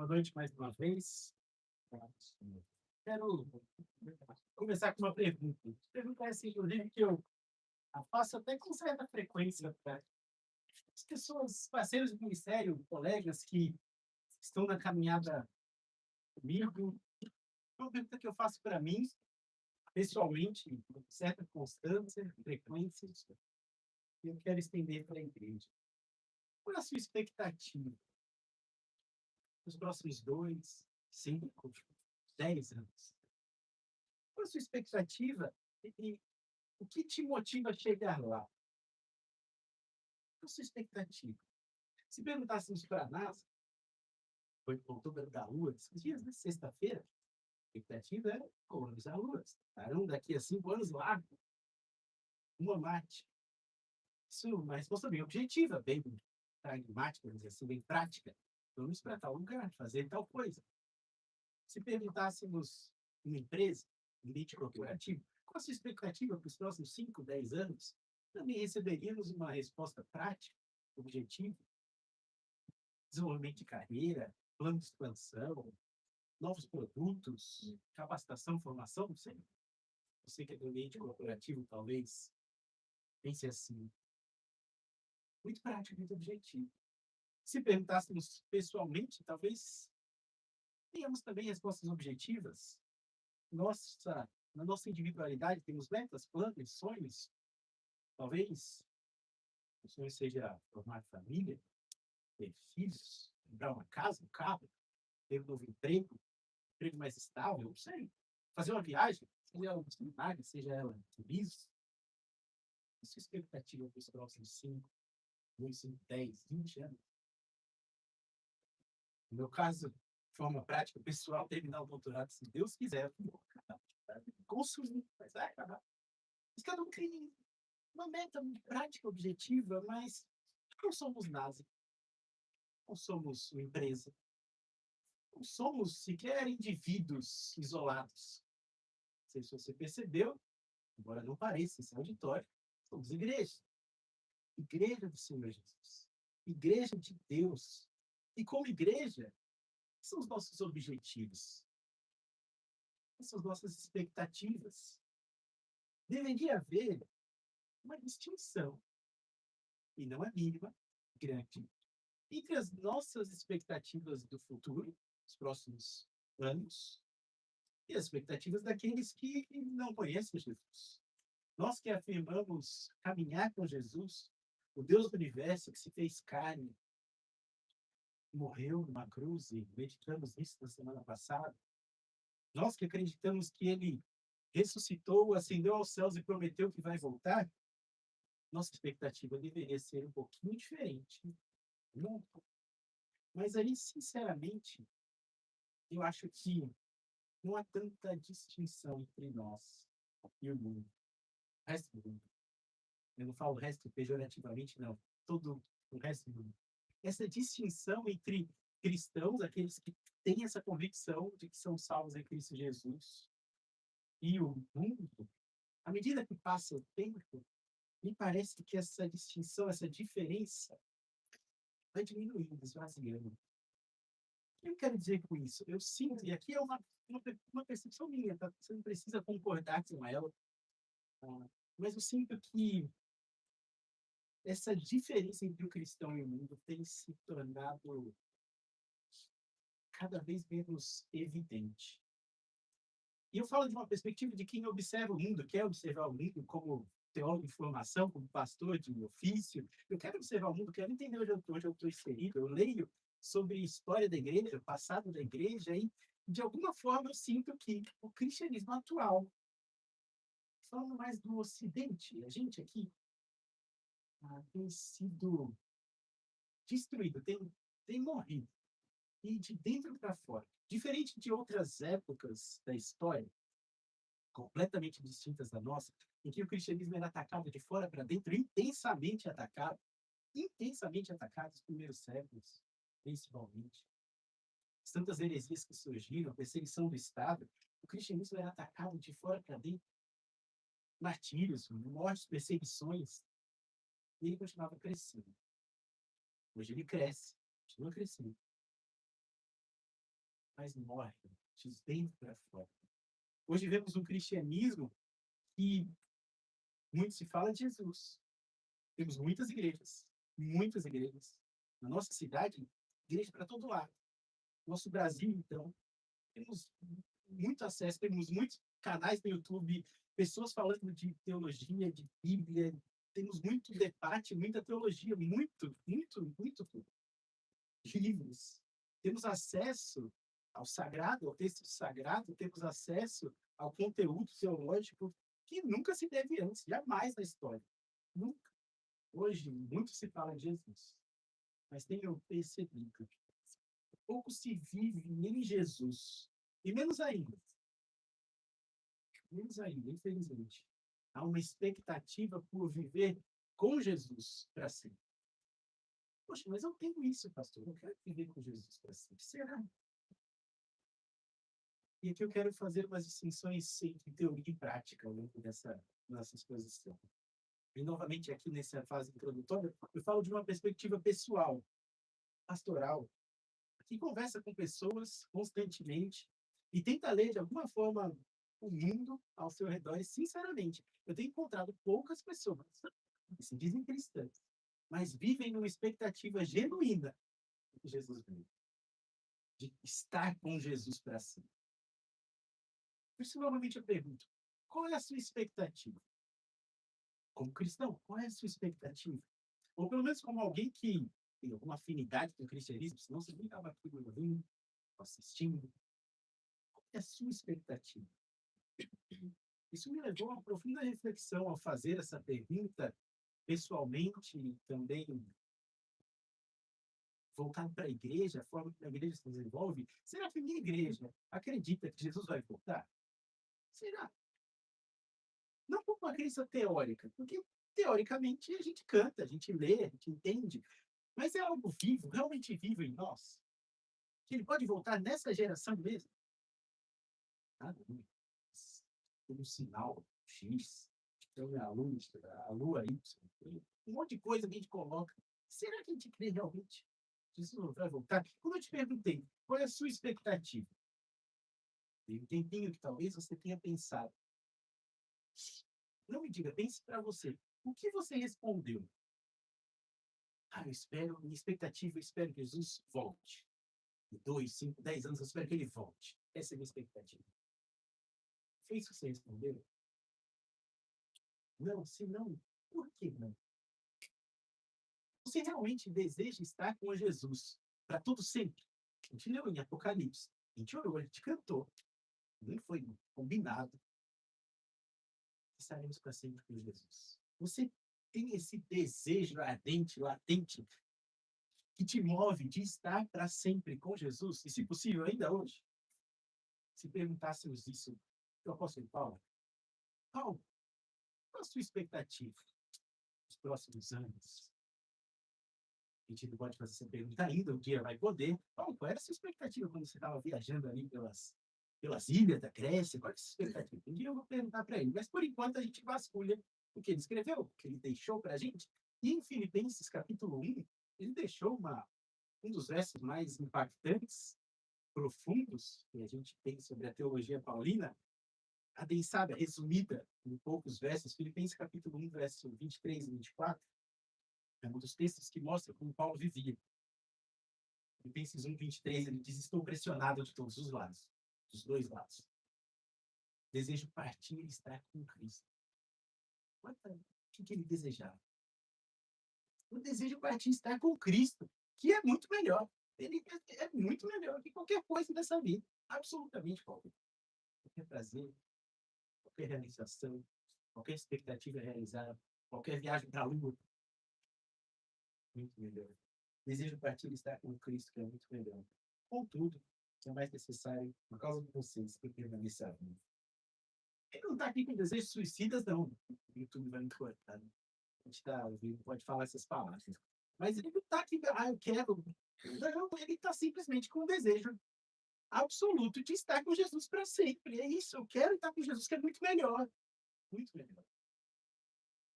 Boa noite mais uma vez. Quero começar com uma pergunta. Pergunta essa, inclusive, que eu faço até com certa frequência para as pessoas, parceiros de ministério, colegas que estão na caminhada comigo. É uma pergunta que eu faço para mim, pessoalmente, com certa constância, frequência, e eu quero estender para a igreja. Qual é a sua expectativa nos próximos 2, 5, 10 anos? Qual é a sua expectativa e o que te motiva a chegar lá? Qual a sua expectativa? Se perguntássemos para a NASA, foi para outubro da Lua, esses dias, né? Sexta-feira, a expectativa era colonizar a Lua. Estarão daqui a 5 anos lá, uma Marte. Isso é uma resposta bem objetiva, bem pragmática, vamos dizer assim, bem prática. Vamos para tal lugar, fazer tal coisa. Se perguntássemos uma empresa, um ambiente corporativo, qual a sua expectativa para os próximos 5, 10 anos? Também receberíamos uma resposta prática, objetiva, desenvolvimento de carreira, plano de expansão, novos produtos, capacitação, formação, não sei. Você que é do ambiente corporativo, talvez pense assim. Muito prático, muito objetivo. Se perguntássemos pessoalmente, talvez tenhamos também respostas objetivas. Na nossa individualidade, temos metas, planos, sonhos. Talvez o sonho seja formar família, ter filhos, comprar uma casa, um carro, ter um novo emprego mais estável, não sei. Fazer uma viagem, seja ela missionária, seja ela turismo. A sua expectativa para os próximos 5, 2, 5, 10, 20 anos? No meu caso, de forma prática, pessoal, terminar o doutorado, se Deus quiser, consumir, mas vai acabar. Mas cada um tem uma meta prática, objetiva, mas não somos NASA, não somos uma empresa, não somos sequer indivíduos isolados. Não sei se você percebeu, embora não pareça esse auditório, somos igreja. Igreja do Senhor Jesus. Igreja de Deus. E como igreja, quais são os nossos objetivos? Quais são as nossas expectativas? Deveria haver uma distinção, e não a mínima, grande, entre as nossas expectativas do futuro, os próximos anos, e as expectativas daqueles que não conhecem Jesus. Nós que afirmamos caminhar com Jesus, o Deus do universo que se fez carne, morreu numa cruz, e meditamos nisso na semana passada. Nós que acreditamos que ele ressuscitou, ascendeu aos céus e prometeu que vai voltar, nossa expectativa deveria ser um pouquinho diferente. Não, mas aí, sinceramente, eu acho que não há tanta distinção entre nós e o mundo. O resto do mundo. Eu não falo o resto pejorativamente, não. Todo o resto do mundo. Essa distinção entre cristãos, aqueles que têm essa convicção de que são salvos em Cristo Jesus, e o mundo, à medida que passa o tempo, me parece que essa distinção, essa diferença, vai diminuindo, esvaziando. O que eu quero dizer com isso? Eu sinto, e aqui é uma percepção minha, tá? Você não precisa concordar com ela, tá? Mas eu sinto que essa diferença entre o cristão e o mundo tem se tornado cada vez menos evidente. E eu falo de uma perspectiva de quem observa o mundo, quer observar o mundo como teólogo de formação, como pastor de ofício. Eu quero observar o mundo, quero entender onde eu estou inserido. Eu leio sobre a história da igreja, o passado da igreja, e de alguma forma eu sinto que o cristianismo atual, falando mais do Ocidente, a gente aqui tem sido destruído, tem morrido, e de dentro para fora. Diferente de outras épocas da história, completamente distintas da nossa, em que o cristianismo era atacado de fora para dentro, intensamente atacado nos primeiros séculos, principalmente. As tantas heresias que surgiram, a perseguição do Estado, o cristianismo era atacado de fora para dentro. Martírios, mortes, perseguições, e ele continuava crescendo. Hoje ele cresce, continua crescendo. mas morre de dentro para fora. Hoje vemos um cristianismo que muito se fala de Jesus. Temos muitas igrejas, muitas igrejas. Na nossa cidade, igreja para todo lado. Nosso Brasil, então, temos muito acesso, temos muitos canais no YouTube, pessoas falando de teologia, de Bíblia, temos muito debate, muita teologia, muito livros. Temos acesso ao sagrado, ao texto sagrado, temos acesso ao conteúdo teológico que nunca se teve antes, jamais na história. Nunca. Hoje, muito se fala de Jesus, mas tenho percebido, pouco se vive em Jesus. E menos ainda, infelizmente, há uma expectativa por viver com Jesus para sempre. Poxa, mas eu tenho isso, pastor, eu quero viver com Jesus para sempre. Será? E aqui eu quero fazer umas distinções entre teoria e prática ao longo dessa nossa exposição. E, novamente, aqui nessa fase introdutória, eu falo de uma perspectiva pessoal, pastoral, que conversa com pessoas constantemente e tenta ler, de alguma forma, o mundo ao seu redor. E, sinceramente, eu tenho encontrado poucas pessoas que se dizem cristãs, mas vivem numa expectativa genuína de Jesus veio, de estar com Jesus para sempre. Por isso, novamente, eu pergunto, qual é a sua expectativa? Como cristão, qual é a sua expectativa? Ou pelo menos como alguém que tem alguma afinidade com o cristianismo, senão você nem estava aqui ouvindo, assistindo. Qual é a sua expectativa? Isso me levou a uma profunda reflexão ao fazer essa pergunta pessoalmente e também voltado para a igreja, a forma que a igreja se desenvolve. Será que minha igreja acredita que Jesus vai voltar? Será? Não como uma crença teórica, porque teoricamente a gente canta, a gente lê, a gente entende, mas é algo vivo, realmente vivo em nós, que ele pode voltar nessa geração mesmo. Nada, tem um sinal X, tem a lua Y, um monte de coisa que a gente coloca. Será que a gente crê realmente que Jesus vai voltar? Como eu te perguntei, qual é a sua expectativa? Tem um tempinho que talvez você tenha pensado. Não me diga, pense para você. O que você respondeu? Eu espero, minha expectativa, eu espero que Jesus volte. Em 2, 5, 10 anos, eu espero que ele volte. Essa é a minha expectativa. Foi isso que você respondeu? Não, se não, por que não? Você realmente deseja estar com Jesus para todo sempre? A gente leu em Apocalipse, a gente orou, a gente cantou, nem foi combinado. Estaremos para sempre com Jesus. Você tem esse desejo ardente, latente, que te move de estar para sempre com Jesus? E, se possível, ainda hoje? Se perguntássemos isso para o apóstolo Paulo, qual a sua expectativa nos próximos anos? A gente não pode fazer essa pergunta ainda, um dia vai poder. Paulo, qual era a sua expectativa quando você estava viajando ali pelas ilhas da Grécia? Qual era a sua expectativa? Um dia eu vou perguntar para ele, mas por enquanto a gente vasculha o que ele escreveu, o que ele deixou para a gente. E em Filipenses capítulo 1, ele deixou um dos versos mais impactantes, profundos, que a gente tem sobre a teologia paulina, adensada, resumida em poucos versos. Filipenses capítulo 1, verso 23 e 24, é um dos textos que mostra como Paulo vivia. Filipenses 1, 23, ele diz: estou pressionado de todos os lados, dos dois lados. Desejo partir e estar com Cristo. O que ele desejava? Eu desejo partir e estar com Cristo, que é muito melhor. Ele é muito melhor que qualquer coisa dessa vida. Absolutamente qualquer. Qualquer prazer, qualquer realização, qualquer expectativa realizada, qualquer viagem para a Lua. Muito melhor. Desejo partir e estar com Cristo, que é muito melhor. Contudo, é mais necessário, por causa de vocês, que permaneça vivo. Ele não está aqui com desejos suicidas, não. O YouTube vai me cortar. A gente pode falar essas palavras. Mas ele não está aqui, eu quero. Não, ele está simplesmente com um desejo absoluto de estar com Jesus para sempre. É isso, eu quero estar com Jesus, que é muito melhor. Muito melhor.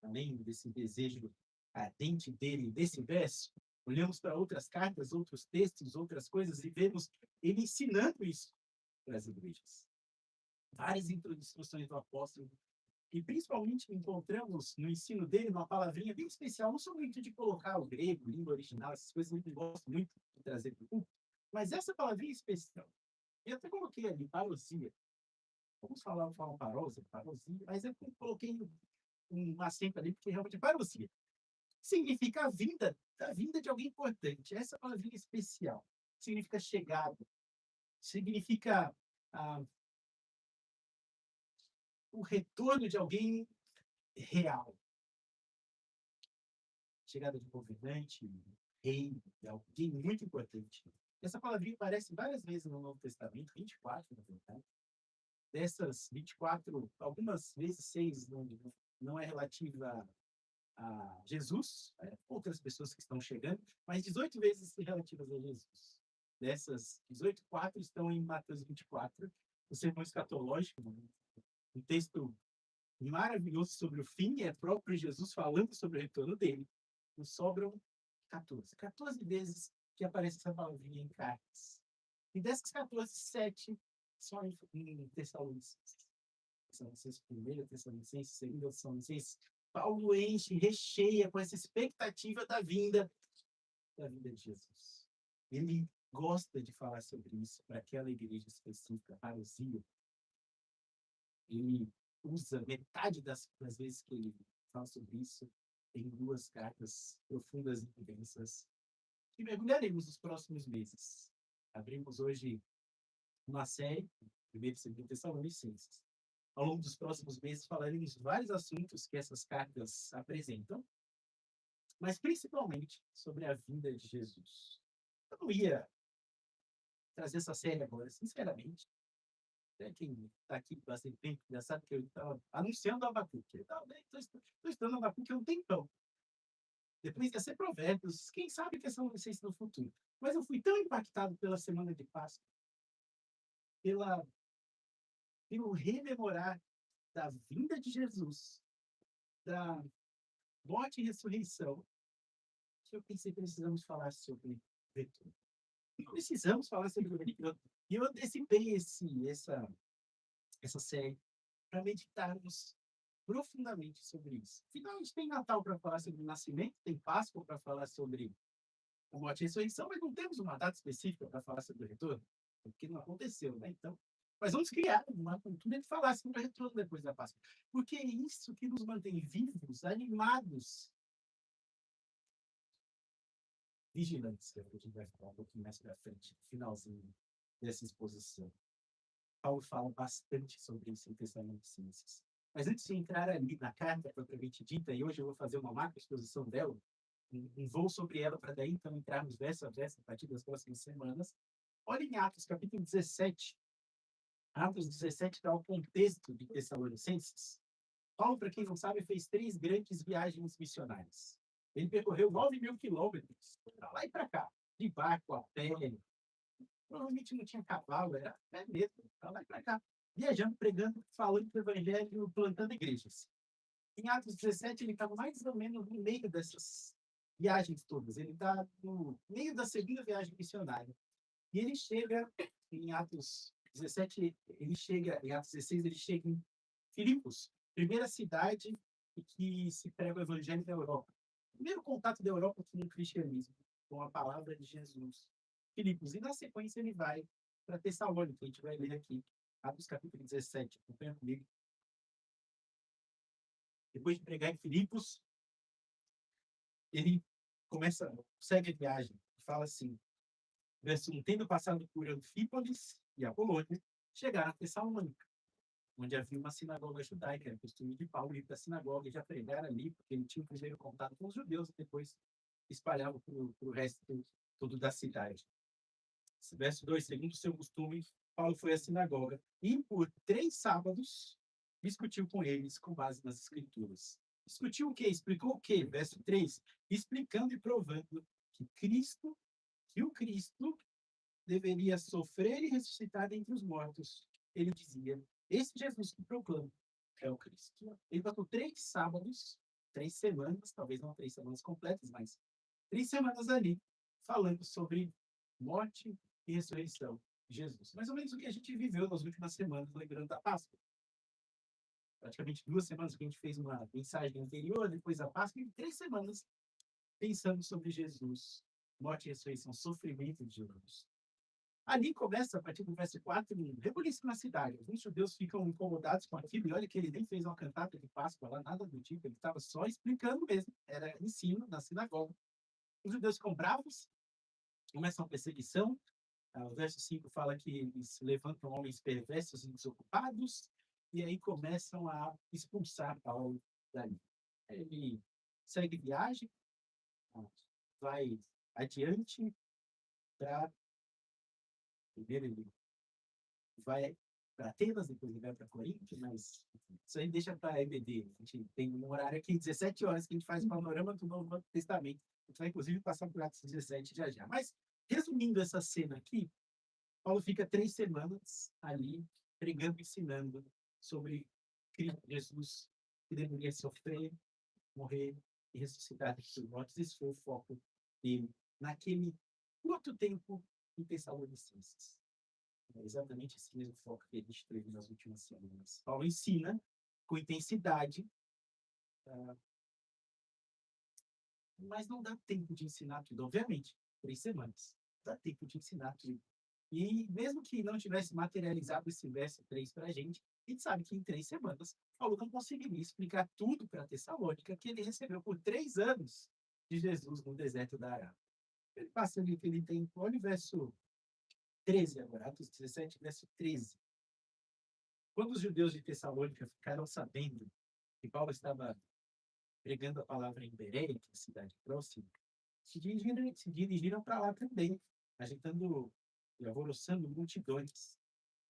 Além desse desejo ardente dele, desse verso, olhamos para outras cartas, outros textos, outras coisas e vemos ele ensinando isso para as igrejas. Várias instruções do apóstolo, e principalmente encontramos no ensino dele uma palavrinha bem especial. Não sou muito de colocar o grego, língua original, essas coisas, não gosto muito de trazer para o público, mas essa palavrinha especial, eu até coloquei ali, parousia. Vamos falar parousia, mas eu coloquei um acento ali, porque realmente parousia significa a vinda de alguém importante. Essa palavrinha especial significa chegada, significa o retorno de alguém real. Chegada de um governante, rei, de alguém muito importante. Essa palavrinha aparece várias vezes no Novo Testamento, 24, na verdade. Dessas 24, algumas vezes 6 não é relativa a Jesus, outras pessoas que estão chegando, mas 18 vezes relativas a Jesus. Dessas 18, 4 estão em Mateus 24, o sermão escatológico, um texto maravilhoso sobre o fim, é próprio Jesus falando sobre o retorno dele. E sobram 14 vezes que aparece essa palavrinha em cartas. E dessas 14, 7 só em Tessalonicenses. Tessalonicenses 1, Tessalonicenses 2, Tessalonicenses. Paulo enche, recheia com essa expectativa da vinda de Jesus. Ele gosta de falar sobre isso para aquela igreja específica, parousia. Ele usa metade das vezes que ele fala sobre isso em 2 cartas profundas e intensas que mergulharemos nos próximos meses. Abrimos hoje uma série, 1º e 2º Tessalonicenses. Ao longo dos próximos meses falaremos de vários assuntos que essas cartas apresentam, mas principalmente sobre a vinda de Jesus. Eu não ia trazer essa série agora, sinceramente. Quem está aqui bastante tempo já sabe que eu estava anunciando o Abacuque. Estou estudando o Abacuque há um tempão. Depois ia ser Provérbios, quem sabe que são vocês no futuro. Mas eu fui tão impactado pela semana de Páscoa, pelo rememorar da vinda de Jesus, da morte e ressurreição, que eu pensei que precisamos falar sobre retorno. Precisamos falar sobre o retorno. E eu antecipei essa série para meditarmos profundamente sobre isso. Afinal, a gente tem Natal para falar sobre o nascimento, tem Páscoa para falar sobre a morte e a ressurreição, mas não temos uma data específica para falar sobre o retorno, porque não aconteceu, né? Então, mas vamos criar uma cultura de falar sobre o retorno depois da Páscoa, porque é isso que nos mantém vivos, animados, vigilantes, que a gente vai falar um pouquinho mais para frente, no finalzinho dessa exposição. Paulo fala bastante sobre isso em Tessalonicenses. Mas antes de entrar ali na carta propriamente dita, e hoje eu vou fazer uma macro exposição dela, um voo sobre ela para daí então entrarmos verso a verso a partir das próximas semanas. Olha em Atos, capítulo 17. Atos 17 dá o contexto de Tessalonicenses. Paulo, para quem não sabe, fez 3 grandes viagens missionárias. Ele percorreu 9.000 quilômetros, para lá e para cá, de barco, a pé. Provavelmente não tinha cavalo, era a pé mesmo, para lá e para cá. Viajando, pregando, falando do evangelho, plantando igrejas. Em Atos 17, ele estava mais ou menos no meio dessas viagens todas. Ele está no meio da segunda viagem missionária. E ele chega em Atos 17, em Atos 16, ele chega em Filipos, primeira cidade que se prega o evangelho da Europa. Primeiro contato da Europa com o cristianismo, com a palavra de Jesus. Filipos. E na sequência ele vai para Tessalônica, a gente vai ler aqui, Atos capítulo 17, acompanha comigo. Depois de pregar em Filipos, ele segue a viagem, fala assim, verso 1, tendo passado por Anfípolis e Apolônia, chegaram a Tessalônica, onde havia uma sinagoga judaica, era costume de Paulo ir para a sinagoga e já pregar ali, porque ele tinha o primeiro contato com os judeus e depois espalhava para o resto todo da cidade. Verso 2, segundo o seu costume, Paulo foi à sinagoga e por 3 sábados discutiu com eles com base nas escrituras. Discutiu o quê? Explicou o quê? Verso 3, explicando e provando que o Cristo deveria sofrer e ressuscitar dentre os mortos. Ele dizia, esse Jesus que proclama é o Cristo. Ele passou 3 sábados, 3 semanas, talvez não 3 semanas completas, mas 3 semanas ali, falando sobre morte e ressurreição de Jesus. Mais ou menos o que a gente viveu nas últimas semanas, lembrando da Páscoa. Praticamente 2 semanas que a gente fez uma mensagem anterior, depois da Páscoa, e 3 semanas pensando sobre Jesus, morte e ressurreição, sofrimento de Jesus. Ali começa, a partir do verso 4, um rebuliço na cidade. Alguns judeus ficam incomodados com aquilo, e olha que ele nem fez uma cantata de Páscoa lá, nada do tipo, ele estava só explicando mesmo, era ensino na sinagoga. Os judeus ficam bravos, começam a perseguição. O verso 5 fala que eles levantam homens perversos e desocupados, e aí começam a expulsar Paulo dali. Ele segue viagem, vai adiante para. Primeiro ele vai para Atenas, depois ele vai para Corinto, mas isso aí deixa para a EBD. A gente tem um horário aqui, 17 horas, que a gente faz um panorama do Novo Testamento. A gente vai, inclusive, passar por Atos 17 já já. Mas, resumindo essa cena aqui, Paulo fica 3 semanas ali, pregando, ensinando sobre Cristo Jesus, que deveria sofrer, morrer e ressuscitar dos mortos. Esse foi o foco dele naquele curto tempo em Tessalonicenses. É exatamente esse mesmo foco que a gente teve nas últimas semanas. Paulo ensina com intensidade, mas não dá tempo de ensinar tudo, obviamente. 3 semanas. Não dá tempo de ensinar tudo. E mesmo que não tivesse materializado esse verso 3 para a gente sabe que em 3 semanas, Paulo não conseguiria explicar tudo para Tessalônica que ele recebeu por 3 anos de Jesus no deserto da Arábia. Ele passa ali aquele tempo, olha o verso 13 agora, Atos 17, verso 13. Quando os judeus de Tessalônica ficaram sabendo que Paulo estava pregando a palavra em Bereia, que é a cidade próxima, se dirigiram para lá também, agitando e alvoroçando multidões.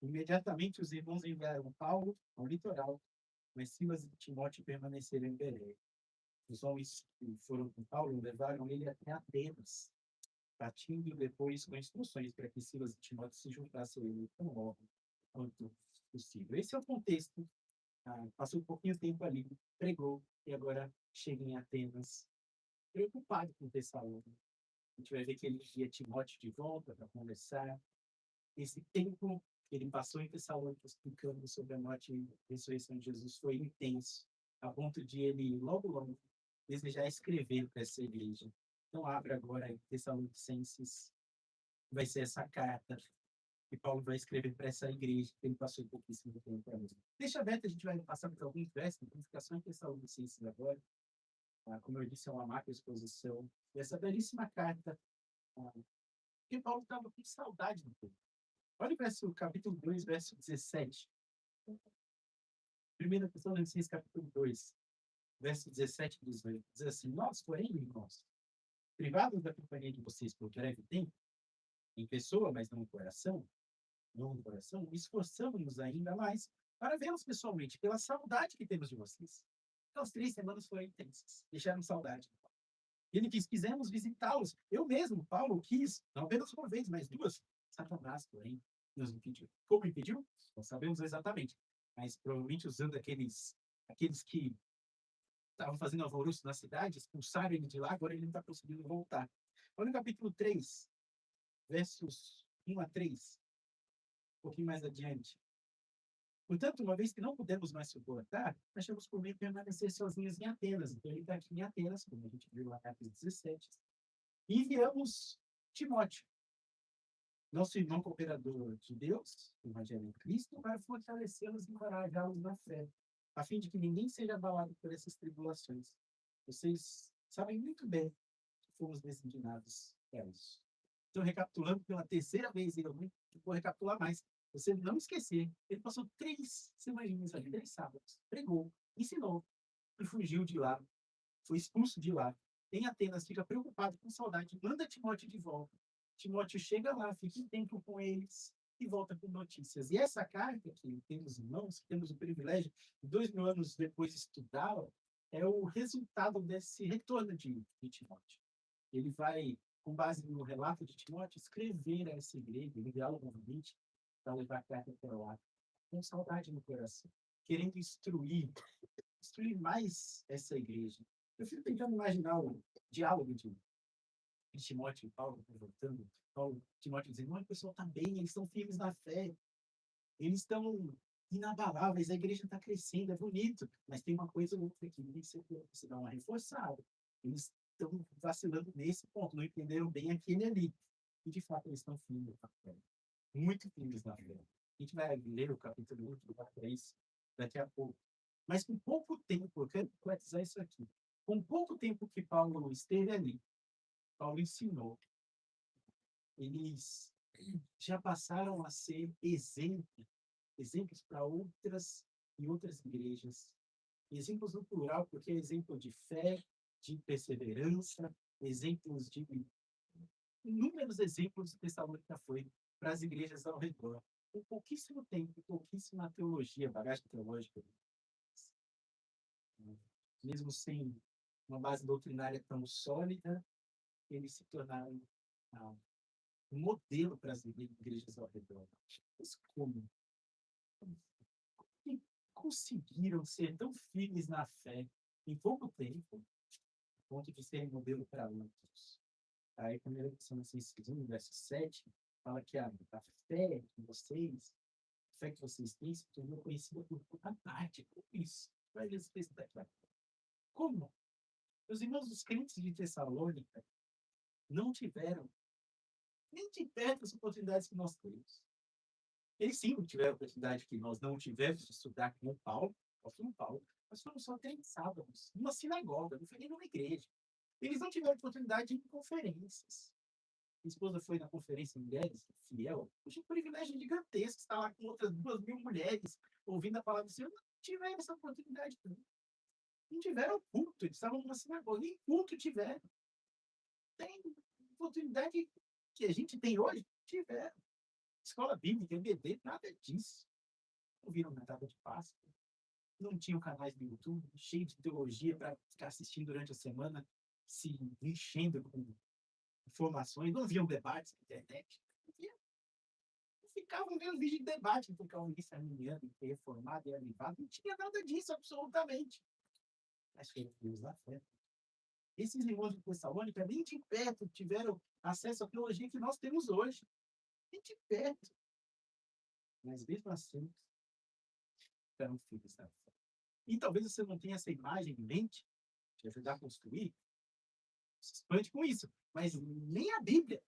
Imediatamente os irmãos enviaram Paulo ao litoral, mas Silas e Timóteo permaneceram em Bereia. Os homens que foram com Paulo levaram ele até Atenas, partindo depois com instruções para que Silas e Timóteo se juntassem a ele tão logo quanto possível. Esse é o contexto. Passou um pouquinho de tempo ali, pregou, e agora chega em Atenas, preocupado com Tessalônica. A gente vai ver que ele envia Timóteo de volta para conversar. Esse tempo que ele passou em Tessalônica explicando sobre a morte e ressurreição de Jesus foi intenso, a ponto de ele, logo, desejar escrever para essa igreja. Então, abre agora em Tessalonicenses, vai ser essa carta que Paulo vai escrever para essa igreja, que ele passou um pouquíssimo tempo para mim. Deixa aberto, a gente vai passar por alguns versos, então fica só em Tessalonicenses agora. Como eu disse, é uma macro exposição dessa belíssima carta, que Paulo estava com saudade do povo. Olha o capítulo 2, verso 17. 1 Tessalonicenses, capítulo 2, verso 17, diz assim: Nós, porém, irmãos, privados da companhia de vocês por breve tempo, em pessoa, mas não no coração, esforçamos-nos ainda mais para vê-los pessoalmente, pela saudade que temos de vocês. Então, as 3 semanas foram intensas, deixaram saudade. Ele diz: quisemos visitá-los. Eu mesmo, Paulo, quis, não apenas uma vez, mas duas. Satanás, porém, nos impediu. Como impediu? Não sabemos exatamente, mas provavelmente usando aqueles que estavam fazendo alvoroço na cidade, expulsaram ele de lá, agora ele não está conseguindo voltar. Olha o capítulo 3, versos 1 a 3, um pouquinho mais adiante. Portanto, uma vez que não pudemos mais suportar, achamos por meio permanecer sozinhos em Atenas. Então, ele está aqui em Atenas, como a gente viu lá em Atos 17. E enviamos Timóteo, nosso irmão cooperador de Deus, o Evangelho em Cristo, para fortalecê-los e encorajá-los na fé, a fim de que ninguém seja abalado por essas tribulações. Vocês sabem muito bem que fomos designados para isso. Então, recapitulando pela terceira vez, eu vou recapitular mais. Você não esquecer, ele passou 3 semaninhas ali, 3 sábados, pregou, ensinou e fugiu de lá, foi expulso de lá. Em Atenas, fica preocupado, com saudade, manda Timóteo de volta. Timóteo chega lá, fica um tempo com eles e volta com notícias. E essa carta que temos em mãos, que temos o privilégio de 2.000 anos depois estudá-la, é o resultado desse retorno de Timóteo. Ele vai, com base no relato de Timóteo, escrever a essa igreja, enviá-la novamente para levar a carta até lá, com saudade no coração, querendo instruir mais essa igreja. Eu fico tentando imaginar o diálogo de Timóteo e Paulo, voltando, Paulo, Timóteo dizendo, olha, o pessoal está bem, eles estão firmes na fé, eles estão inabaláveis, a igreja está crescendo, é bonito, mas tem uma coisa ou outra que você dá uma reforçada. Eles estão vacilando nesse ponto, não entenderam bem aquele ali. E, de fato, eles estão firmes na fé, muito firmes na fé. A gente vai ler o capítulo 1 do 3 daqui a pouco. Mas com pouco tempo, eu quero enfatizar isso aqui, com pouco tempo que Paulo esteve ali, Paulo ensinou, eles já passaram a ser exemplos para outras igrejas. Exemplos no plural, porque é exemplo de fé, de perseverança, exemplos de inúmeros exemplos que Tessalônica foi para as igrejas ao redor. Com pouquíssimo tempo, pouquíssima teologia, bagagem teológica, mesmo sem uma base doutrinária tão sólida, eles se tornaram um modelo para as igrejas ao redor. Mas como? Que conseguiram ser tão firmes na fé em pouco tempo, a ponto de serem modelo para outros? Aí, 1 Tessalonicenses 1, verso 7, fala que a fé de vocês, a fé que vocês têm, se tornou conhecida por toda parte. Como isso? Vai ler esse texto daqui. Como? Os irmãos dos crentes de Tessalônica não tiveram nem de perto as oportunidades que nós temos. Eles sim tiveram a oportunidade que nós não tivemos de estudar com o Paulo, apóstolo Paulo, nós fomos só 3 sábados, numa sinagoga, não foi nem numa igreja. Eles não tiveram oportunidade de ir em conferências. Minha esposa foi na conferência Mulheres Fiel, eu tive um privilégio gigantesco estar lá com outras 2.000 mulheres, ouvindo a palavra do Senhor. Não tiveram essa oportunidade também. Não tiveram culto, eles estavam numa sinagoga, nem culto tiveram. Tem oportunidade que a gente tem hoje? Tiveram. Escola bíblica, EBD, nada disso. Não viram na data de Páscoa. Não tinham canais do YouTube cheio de teologia para ficar assistindo durante a semana, se enchendo com informações. Não viam debates na internet. Não ficavam vendo vídeo de debate entre calvinista arminiano, reformado e avivado. Não tinha nada disso, absolutamente. Mas foi Deus da fé. Esses irmãos de Tessalônica nem de perto tiveram acesso à teologia que nós temos hoje. Nem de perto. Mas mesmo assim, eram filhos da fé. E talvez você não tenha essa imagem em mente, de ajudar a construir, se expande com isso. Mas nem a Bíblia,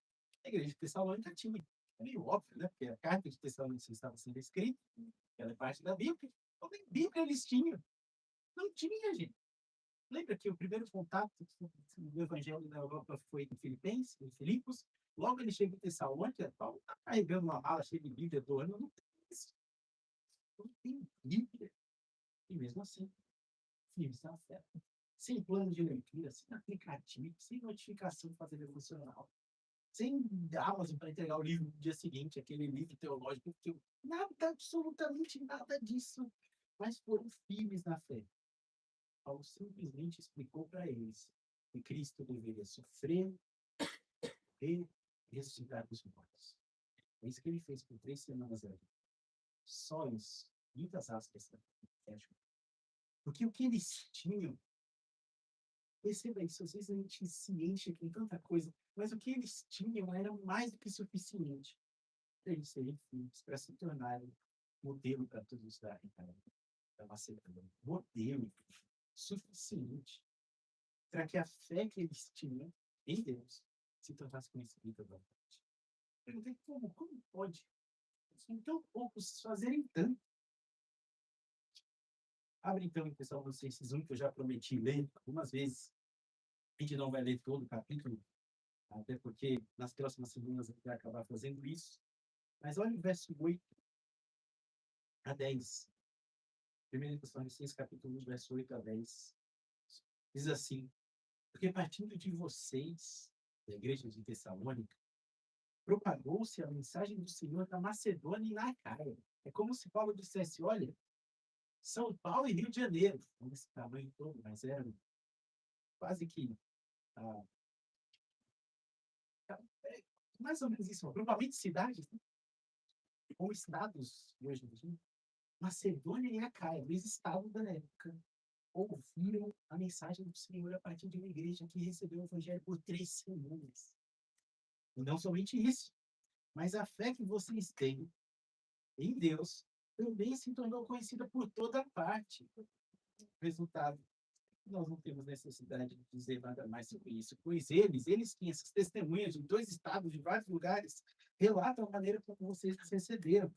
a igreja de Tessalônica tinha. É meio óbvio, né? Porque a carta de Tessalônica estava sendo escrita, ela é parte da Bíblia. Então, nem Bíblia eles tinham. Não tinha, gente. Lembra que o primeiro contato do evangelho na Europa foi em Filipenses, em Filipos? Logo ele chega em Tessalônica, Paulo está carregando uma mala cheia de Bíblia do ano. Não tem isso. Não tem Bíblia. E mesmo assim, filhos da fé. Sem plano de leitura, sem aplicativo, sem notificação para fazer devocional, sem Amazon para entregar o livro no dia seguinte, aquele livro teológico, nada, absolutamente nada disso. Mas foram firmes na fé. Paulo simplesmente explicou para eles que Cristo deveria sofrer e ressuscitar dos mortos. É isso que ele fez por 3 semanas ali. Só isso. Muitas aspas. Porque o que eles tinham, perceba isso, às vezes a gente se enche com tanta coisa, mas o que eles tinham era mais do que suficiente para eles serem filhos, para se tornarem modelo para todos da Macedônia. Modelo suficiente para que a fé que eles tinham em Deus se tornasse conhecida da verdade. Perguntei como pode? São tão poucos fazerem tanto. Abre então, pessoal, vocês 1 que eu já prometi ler algumas vezes. A gente não vai ler todo o capítulo, até porque nas próximas semanas a gente vai acabar fazendo isso. Mas olha o verso 8 a 10. 1 Tessalonicenses, capítulo 1, verso 8 a 10. Diz assim: porque partindo de vocês, da igreja de Tessalônica, propagou-se a mensagem do Senhor na Macedônia e na Acaia. É como se Paulo dissesse: olha, São Paulo e Rio de Janeiro, não esse tamanho todo, mas era quase que ah, mais ou menos isso, provavelmente cidades, né? Ou estados hoje em dia. Macedônia e Acaia, dois estados da época. ouviram a mensagem do Senhor a partir de uma igreja que recebeu o Evangelho por 3 semanas. E não somente isso, mas a fé que vocês têm em Deus também se tornou conhecida por toda parte. Resultado, nós não temos necessidade de dizer nada mais sobre isso, pois eles têm essas testemunhas de 2 estados, de vários lugares, relatam a maneira como vocês nos receberam,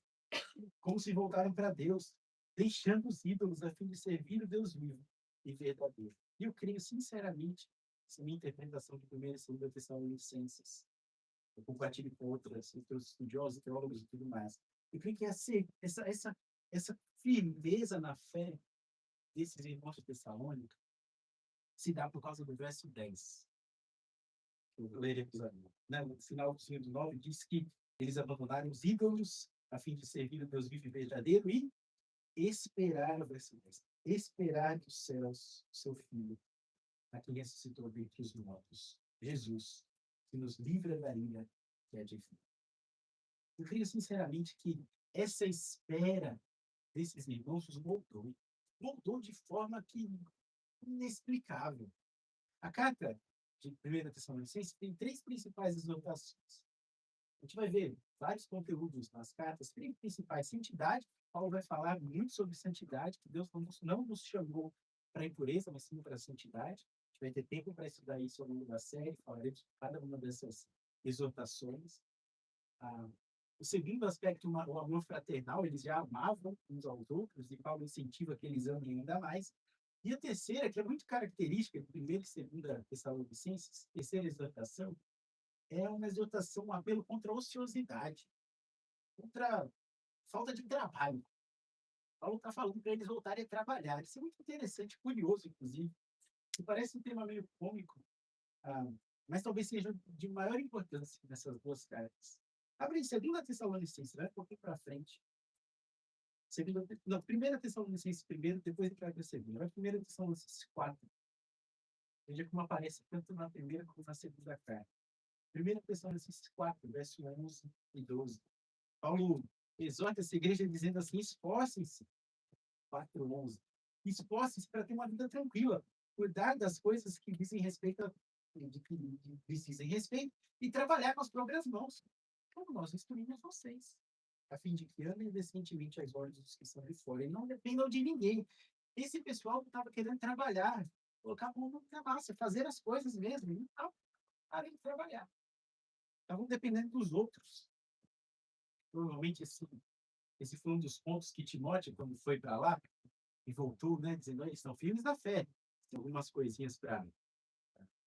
como se voltaram para Deus, deixando os ídolos a fim de servir o Deus vivo e verdadeiro. E eu creio sinceramente, essa é a minha interpretação de 1ª e 2ª Tessalonicenses. Eu compartilho com outros estudiosos, teólogos e tudo mais. Eu creio que essa firmeza na fé desses irmãos de Tessalônica se dá por causa do verso 10. Eu leio no final do 9, diz que eles abandonaram os ídolos a fim de servir o Deus vivo e verdadeiro e esperar, verso 10, esperar dos céus o seu Filho, a quem ressuscitou dentre os mortos, Jesus, que nos livra da ira que é de fim. Eu creio sinceramente que essa espera desses irmãos os moldou de forma que inexplicável. A carta de 1ª Tessalonicenses tem 3 principais exortações. A gente vai ver vários conteúdos nas cartas, 3 principais. Santidade, Paulo vai falar muito sobre santidade, que Deus não nos chamou para a impureza, mas sim para a santidade. A gente vai ter tempo para estudar isso ao longo da série, falaremos de cada uma dessas exortações. O segundo aspecto, o amor fraternal, eles já amavam uns aos outros, e Paulo incentiva que eles amem ainda mais. E a terceira, que é muito característica de 1ª e 2ª Tessalonicenses, terceira exortação, é uma exortação, um apelo contra a ociosidade, contra a falta de trabalho. Paulo está falando para eles voltarem a trabalhar. Isso é muito interessante, curioso, inclusive. E parece um tema meio cômico, mas talvez seja de maior importância nessas 2 cartas. Abre em 2ª Tessalonicenses, vai um pouquinho para frente. 1ª Tessalonicenses primeiro, depois a gente vai para a segunda. Vai 1ª Tessalonicenses 4. Veja como aparece tanto na primeira como na segunda carta. 1ª Tessalonicenses 4, verso 11 e 12. Paulo exorta essa igreja dizendo assim: esforcem-se. 4:11. Esforcem-se para ter uma vida tranquila, cuidar das coisas que dizem respeito e trabalhar com as próprias mãos, como nós instruímos vocês, a fim de que andem decentemente às ordens dos que estão de fora e não dependam de ninguém. Esse pessoal estava querendo trabalhar, colocar a mão na massa, fazer as coisas mesmo, e não parem de trabalhar. Estavam dependendo dos outros. Provavelmente esse foi um dos pontos que Timóteo, quando foi para lá e voltou, né, dizendo: eles estão firmes na fé, tem algumas coisinhas para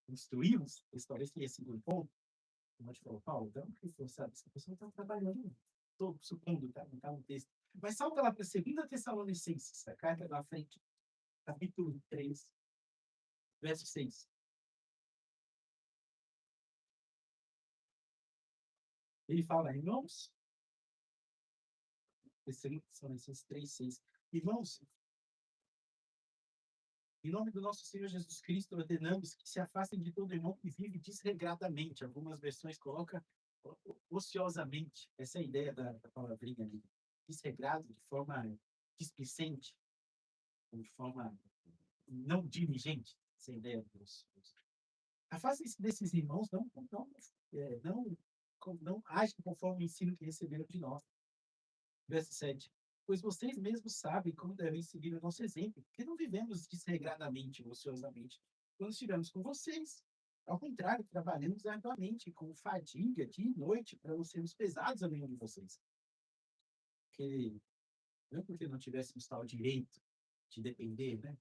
instruí-los. Talvez tenha sido um ponto. Timóteo falou: Paulo, dá um reforço, sabe? Essa pessoa está trabalhando. Estou supondo, tá? Não está no texto. Mas salta lá para 2ª Tessalonicenses, a carta da frente, capítulo 3, verso 6. Ele fala: irmãos, 2ª Tessalonicenses 3, 6. Irmãos, em nome do nosso Senhor Jesus Cristo, ordenamos que se afastem de todo irmão que vive desregradamente. Algumas versões colocam ociosamente. Essa é a ideia da palavrinha ali. Desregrado, de forma displicente, de forma não diligente. Essa é a ideia dos. Afastem-se desses irmãos, não agem conforme o ensino que receberam de nós. Verso 7. Pois vocês mesmos sabem como devem seguir o nosso exemplo, porque não vivemos desregradamente, ociosamente, quando estivemos com vocês. Ao contrário, trabalhamos arduamente, com fadiga, dia e noite, para não sermos pesados a nenhum de vocês. Porque, não porque não tivéssemos tal direito de depender, né?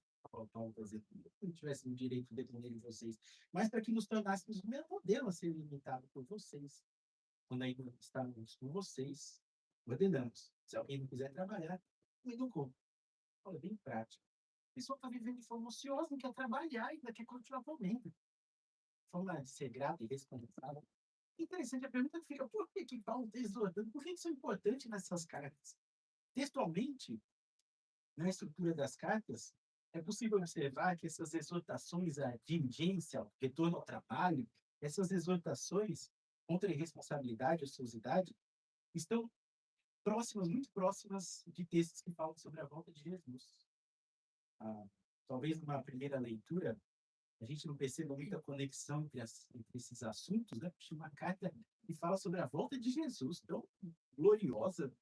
Paulo fazer, não tivéssemos direito de depender de vocês, mas para que nos tornássemos o mesmo modelo a ser limitado por vocês. Quando ainda estávamos com vocês, ordenamos. Se alguém não quiser trabalhar, não não compra. Olha, bem prático. A pessoa está vivendo de forma ociosa, não quer trabalhar, ainda quer continuar comendo. Forma de ser grata e responsável. Interessante a pergunta que fica: por que Paulo está exortando? Por que isso é importante nessas cartas? Textualmente, na estrutura das cartas, é possível observar que essas exortações à diligência, ao retorno ao trabalho, essas exortações contra a irresponsabilidade, a ociosidade, estão próximas, muito próximas de textos que falam sobre a volta de Jesus. talvez numa primeira leitura, a gente não perceba muita conexão entre esses assuntos, né? Puxa, uma carta que fala sobre a volta de Jesus, tão gloriosa,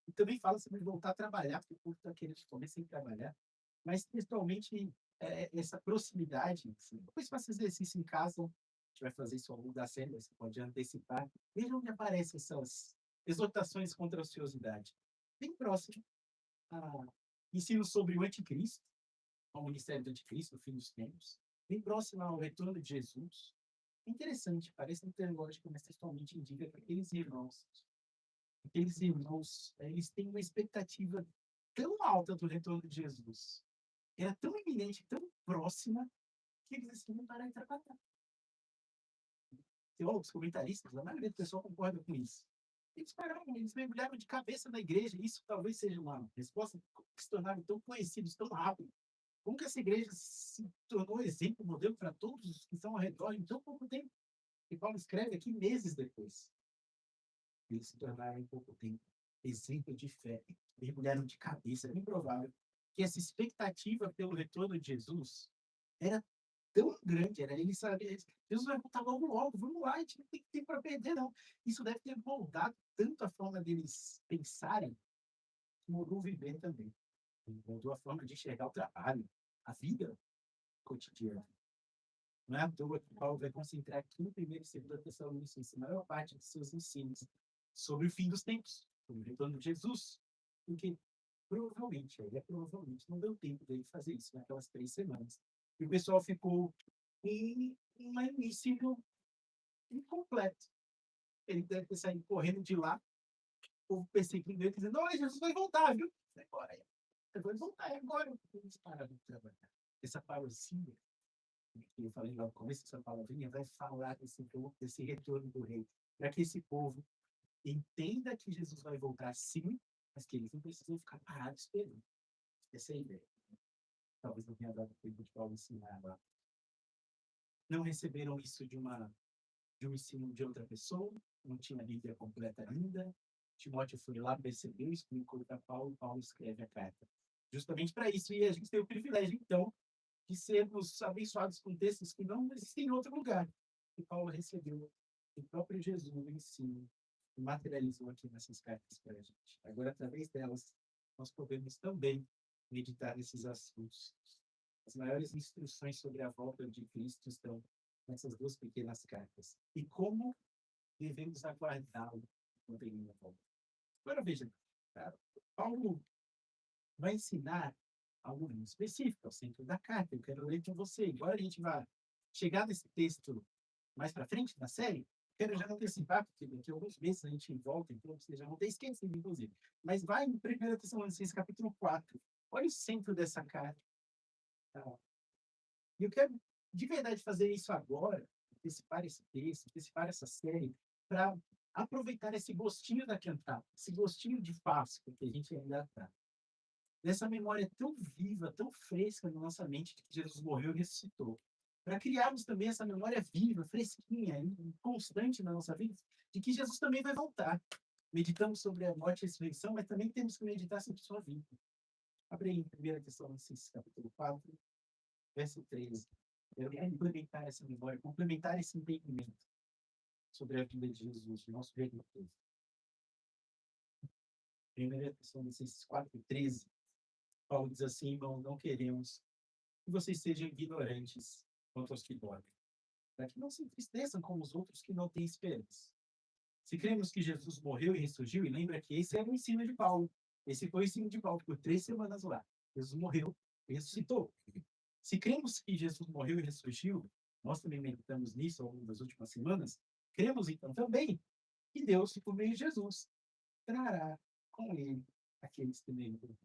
e também fala sobre voltar a trabalhar, porque o povo está querendo comer sem trabalhar, mas principalmente essa proximidade. Assim. Depois faça exercício em casa, a gente vai fazer isso ao longo da série, você pode antecipar. Veja onde aparecem essas exortações contra a ociosidade. Bem próximo a ensino sobre o anticristo, ao ministério do anticristo, no fim dos tempos, bem próximo ao retorno de Jesus. Interessante, parece não ter lógica, mas textualmente indica que aqueles irmãos, eles têm uma expectativa tão alta do retorno de Jesus, era tão iminente, tão próxima, que eles assim não pararam de trabalhar. Teólogos, comentaristas, a maioria do pessoal concorda com isso. Eles pararam, eles mergulharam de cabeça na igreja, e isso talvez seja uma resposta que se tornaram tão conhecidos tão rápido. Como que essa igreja se tornou exemplo, modelo para todos os que estão ao redor em tão pouco tempo? E Paulo escreve aqui meses depois. Eles se tornaram em pouco tempo exemplo de fé, mergulharam de cabeça. É bem provável que essa expectativa pelo retorno de Jesus era tão grande, era ele sabia, Jesus vai voltar logo logo, vamos lá, a gente não tem tempo para perder, não. Isso deve ter moldado tanto a forma deles pensarem, que mudou o viver também. Mudou a forma de enxergar o trabalho, a vida cotidiana. Não é à toa que Paulo vai concentrar aqui no primeiro e segundo Tessalonicenses a maior parte de seus ensinos sobre o fim dos tempos, sobre o retorno de Jesus, porque provavelmente não deu tempo dele fazer isso naquelas 3 semanas. E o pessoal ficou em um ensino incompleto. Ele deve ter saído correndo de lá, o povo perseguindo ele, dizendo: olha, Jesus vai voltar, viu? Agora, vai voltar, agora. Eles pararam de trabalhar. Essa parousia, que eu falei lá no começo, essa palavrinha vai falar desse retorno do rei, para que esse povo entenda que Jesus vai voltar sim, mas que eles não precisam ficar parados esperando. Essa é a ideia. Talvez não tenha dado tempo de Paulo ensinar lá. Não receberam isso de um ensino de outra pessoa, não tinha a Bíblia completa ainda. Timóteo foi lá, percebeu, explicou para Paulo, Paulo escreve a carta. Justamente para isso, e a gente tem o privilégio, então, de sermos abençoados com textos que não existem em outro lugar. E Paulo recebeu o próprio Jesus no ensino, e materializou aqui nessas cartas para a gente. Agora, através delas, nós podemos também meditar nesses assuntos. As maiores instruções sobre a volta de Cristo estão nessas 2 pequenas cartas. E como devemos aguardá-lo quando ele volta. Agora, veja, Paulo vai ensinar algo específico ao centro da carta. Eu quero ler com você. Embora a gente vá chegar nesse texto mais para frente na série, quero já antecipar, porque daqui a alguns meses a gente volta, então você já não tem esquecido, inclusive. Mas vai em 1 Tessalonicenses, capítulo 4. Olha o centro dessa carta. E eu quero, de verdade, fazer isso agora, antecipar esse texto, antecipar essa série, para aproveitar esse gostinho da cantada, esse gostinho de Páscoa que a gente ainda está. Dessa memória tão viva, tão fresca na nossa mente de que Jesus morreu e ressuscitou. Para criarmos também essa memória viva, fresquinha, constante na nossa vida, de que Jesus também vai voltar. Meditamos sobre a morte e a ressurreição, mas também temos que meditar sobre sua vida. Abre aí em 1 Tessalonicenses, capítulo 4, verso 13. Eu quero implementar essa memória, complementar esse entendimento sobre a vida de Jesus, de nosso Redentor. 1 Tessalonicenses 4, 13. Paulo diz assim: irmãos, não queremos que vocês sejam ignorantes quanto aos que dormem, para que não se entristeçam como os outros que não têm esperança. Se cremos que Jesus morreu e ressurgiu, e lembra que esse era o ensino de Paulo. Esse foi o ensino de Paulo por 3 semanas lá. Jesus morreu e ressuscitou. Se cremos que Jesus morreu e ressurgiu, nós também meditamos nisso ao longo das últimas semanas, cremos então também que Deus, por meio de Jesus, trará com ele aqueles que nele creem.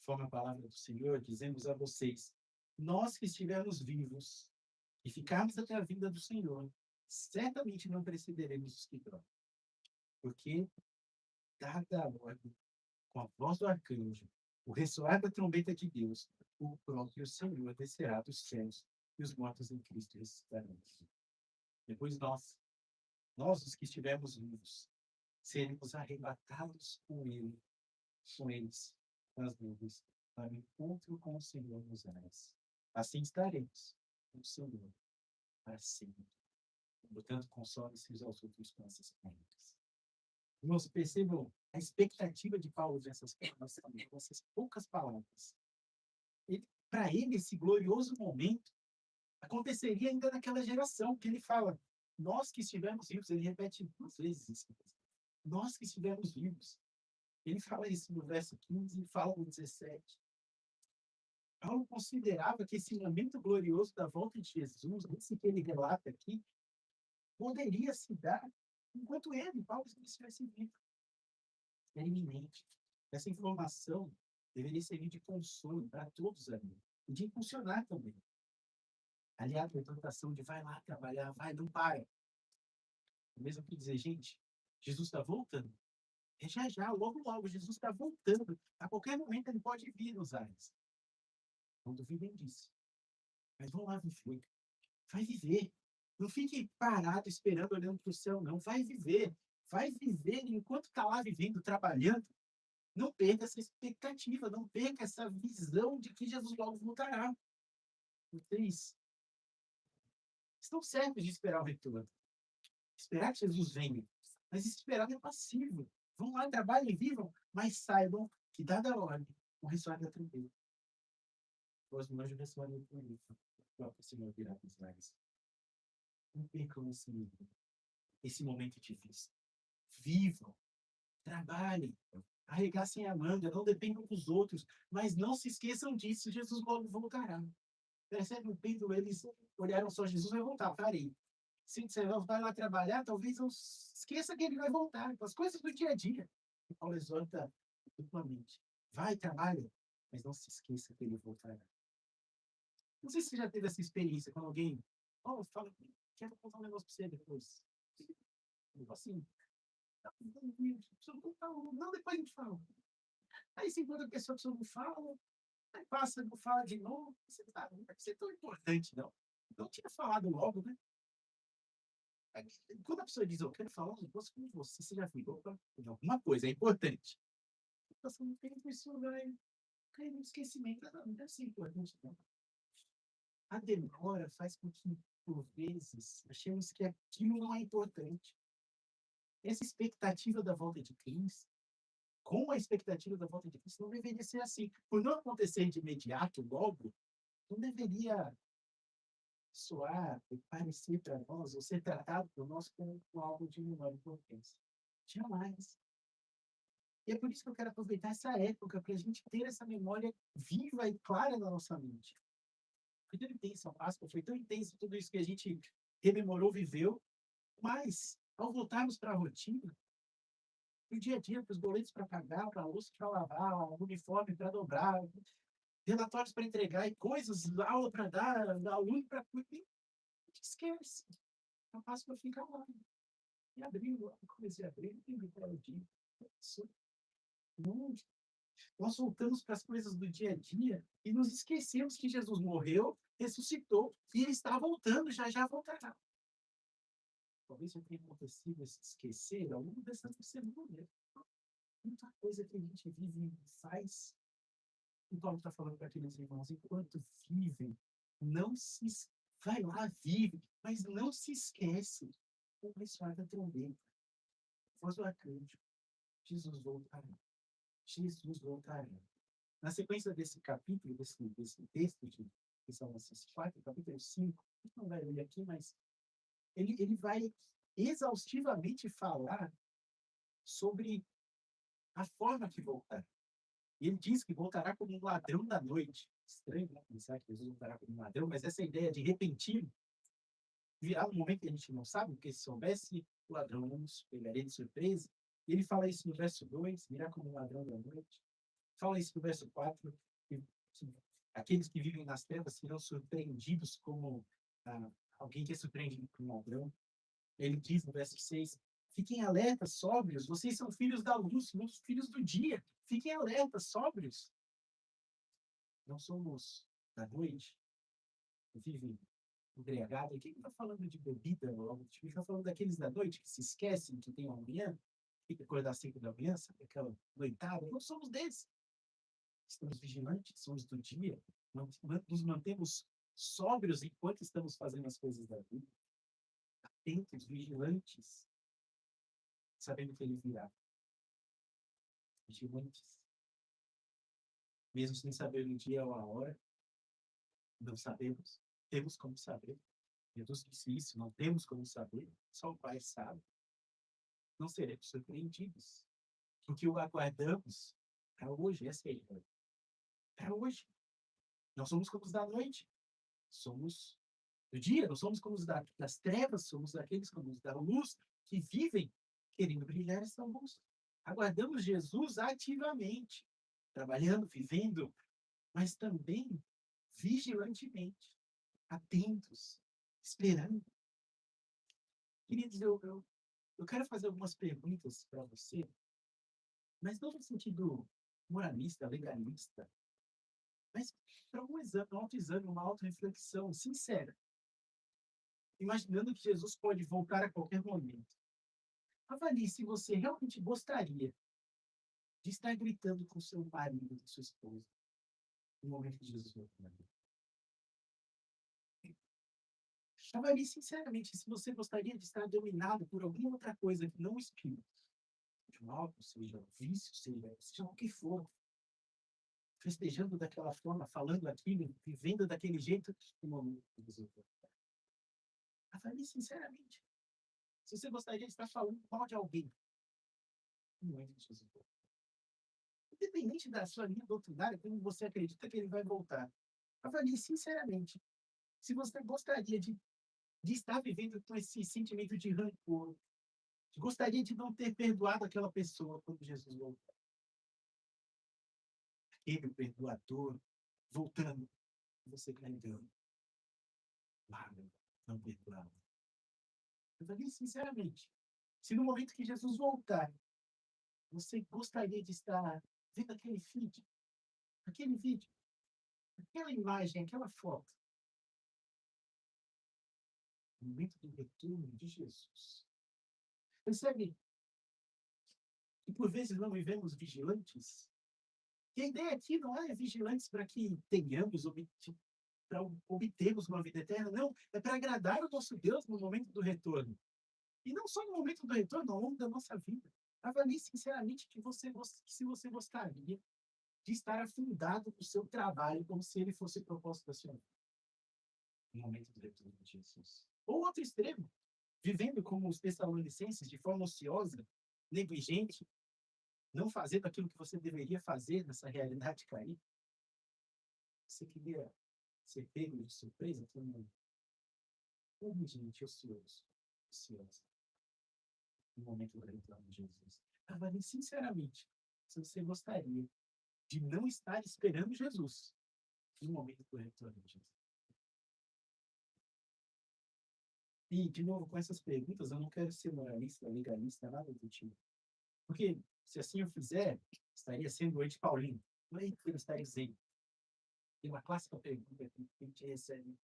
Conforme a palavra do Senhor, dizemos a vocês: nós que estivermos vivos e ficarmos até a vinda do Senhor, certamente não precederemos os que dormem. Porque, dada a ordem, com a voz do arcanjo, o ressoar da trombeta de Deus, o próprio Senhor descerá dos céus e os mortos em Cristo ressuscitarão. Depois nós os que estivermos vivos, seremos arrebatados com eles, nas nuvens, para o encontro com o Senhor nos ares. Assim estaremos com o Senhor para sempre. Portanto, console-se uns aos outros com essas palavras. Irmãos, percebam a expectativa de Paulo nessas poucas palavras. Para ele, esse glorioso momento aconteceria ainda naquela geração que ele fala, nós que estivemos vivos, ele repete 2 vezes isso. Nós que estivemos vivos. Ele fala isso no verso 15 e fala no 17. Paulo considerava que esse momento glorioso da volta de Jesus, esse que ele relata aqui, poderia se dar enquanto ele, Paulo, estivesse vivo. Era iminente. Essa informação deveria servir de consolo para todos ali e de impulsionar também. Aliado à tentação de vai lá trabalhar, vai, não para. O mesmo que dizer, gente, Jesus está voltando. É já, já, logo, logo, Jesus está voltando. A qualquer momento ele pode vir nos ares. Não duvidem disso. Mas vão lá viver. Vai viver. Não fique parado esperando, olhando para o céu, não. Vai viver. Vai viver enquanto está lá vivendo, trabalhando. Não perca essa expectativa, não perca essa visão de que Jesus logo voltará. Vocês estão certos de esperar o retorno. Esperar que Jesus venha. Mas esperar é passivo. Vão lá, trabalhem, vivam, mas saibam que, dada a ordem, o ressoar da trombeta. Os anjos ressoarem da trombeta. O próprio Senhor virá com os ares. Não percam esse momento difícil. Vivam, trabalhem, arregassem a manga, não dependam dos outros, mas não se esqueçam disso, Jesus logo voltará. Percebe o Pedro? Eles olharam só, Jesus vai voltar, parei. Se você vai lá trabalhar, talvez não esqueça que ele vai voltar, as coisas do dia a dia. E Paulo exorta duplamente. Vai, trabalha, mas não se esqueça que ele voltará. Não sei se você já teve essa experiência com alguém, fala, quero contar um negócio para você depois. Assim, não, depois a gente fala. Aí se encontra a pessoa que não fala, aí passa, não fala de novo, você não vai ser tão importante, não. Não tinha falado logo, né? Quando a pessoa diz, eu quero falar um negócio com você já ficou para alguma coisa, é importante. Você não tem isso, vai cair no esquecimento. Não deve ser importante, não. A demora faz com que, por vezes, achemos que aquilo não é importante. Essa expectativa da volta de Cristo, com a expectativa da volta de Cristo, não deveria ser assim. Por não acontecer de imediato, logo, não deveria soar e parecer para nós, ou ser tratado por nós como algo de menor importância. Jamais. E é por isso que eu quero aproveitar essa época para a gente ter essa memória viva e clara na nossa mente. Foi tão intensa a Páscoa, foi tão intenso tudo isso que a gente rememorou, viveu, mas ao voltarmos para a rotina, no dia a dia, para os boletos para pagar, para a louça para lavar, o uniforme para dobrar, relatórios para entregar e coisas, aula para dar, aluno para cuidar, a gente esquece. A Páscoa fica lá. E abril, comecei a abrir, tem que o dia. Nós voltamos para as coisas do dia a dia e nos esquecemos que Jesus morreu, ressuscitou e ele está voltando, já já voltará. Talvez eu tenha acontecido se esquecer ao longo dessa semana. Muita coisa que a gente vive e faz. O Paulo está falando para aqueles irmãos, enquanto vivem, não se vai lá, vive, mas não se esquece. O ressoar da trombeta. Voz do arcanjo. Jesus voltará. Jesus voltará. Na sequência desse capítulo, desse texto, que são esses 4, capítulo 5, não vai ler aqui, mas ele vai exaustivamente falar sobre a forma que voltará. E ele diz que voltará como um ladrão da noite. Estranho, né? Pensar que Jesus voltará como um ladrão, mas essa ideia de repentino virá um momento que a gente não sabe, porque se soubesse, o ladrão não nos pegaria de surpresa. E ele fala isso no verso 2, virá como um ladrão da noite. Fala isso no verso 4, que aqueles que vivem nas trevas serão surpreendidos como alguém que é surpreendido por um ladrão. Ele diz no verso 6, fiquem alertas, sóbrios, vocês são filhos da luz, filhos do dia. Fiquem alertas, sóbrios. Não somos da noite, vivem embriagados. Aqui não está falando de bebida, está falando daqueles da noite que se esquecem que tem uma manhã, fica acordar às 5 da manhã, sabe aquela noitada. Não somos desses. Estamos vigilantes, somos do dia, nos mantemos sóbrios enquanto estamos fazendo as coisas da vida, atentos, vigilantes, sabendo que ele virá. Vigilantes. Mesmo sem saber o dia ou a hora, não sabemos, temos como saber. Jesus disse isso, não temos como saber, só o Pai sabe. Não seremos surpreendidos. O que o aguardamos é hoje, essa é a ideia. É hoje. Nós somos como os da noite, somos do dia, nós somos como os das trevas, somos aqueles como os da luz, que vivem querendo brilhar essa luz. Aguardamos Jesus ativamente, trabalhando, vivendo, mas também vigilantemente, atentos, esperando. Queridos, eu quero fazer algumas perguntas para você, mas não no sentido moralista, legalista, mas para um exame, um autoexame, uma autorreflexão sincera. Imaginando que Jesus pode voltar a qualquer momento. Avalie se você realmente gostaria de estar gritando com seu marido, com sua esposa, no momento que Jesus voltar. Avalie sinceramente se você gostaria de estar dominado por alguma outra coisa que não o espírito. Seja um álcool, seja um vício, seja o que for. Festejando daquela forma, falando aquilo, vivendo daquele jeito no momento que Jesus voltar. Avalie sinceramente. Se você gostaria de estar falando mal de alguém no momento que Jesus voltar. Independente da sua linha doutrinária, como você acredita que ele vai voltar. Avalie sinceramente se você gostaria de estar vivendo com esse sentimento de rancor, gostaria de não ter perdoado aquela pessoa quando Jesus voltar. Aquele perdoador voltando, você carregando. Mágoa, não perdoado. Avalie sinceramente se no momento que Jesus voltar, você gostaria de estar vendo aquele feed, aquele vídeo, aquela imagem, aquela foto. No momento do retorno de Jesus. Percebe que por vezes não vivemos vigilantes? E a ideia aqui não é vigilantes para que tenhamos, para obtermos uma vida eterna, não. É para agradar o nosso Deus no momento do retorno. E não só no momento do retorno, ao longo da nossa vida. Avalie sinceramente se você gostaria de estar afundado no seu trabalho como se ele fosse propósito da sua vida. No momento do retorno de Jesus. Ou outro extremo, vivendo como os tessalonicenses de forma ociosa, negligente, não fazendo aquilo que você deveria fazer nessa realidade caída. Você queria ser pego de surpresa como gente ocioso, ociosa, no momento do retorno de Jesus. Avalie sinceramente se você gostaria de não estar esperando Jesus no momento do retorno de Jesus. E, de novo, com essas perguntas, eu não quero ser moralista, legalista, nada do tipo. Porque, se assim eu fizer, estaria sendo anti-paulino. Não é isso que ele está dizendo. Tem uma clássica pergunta que a gente recebe.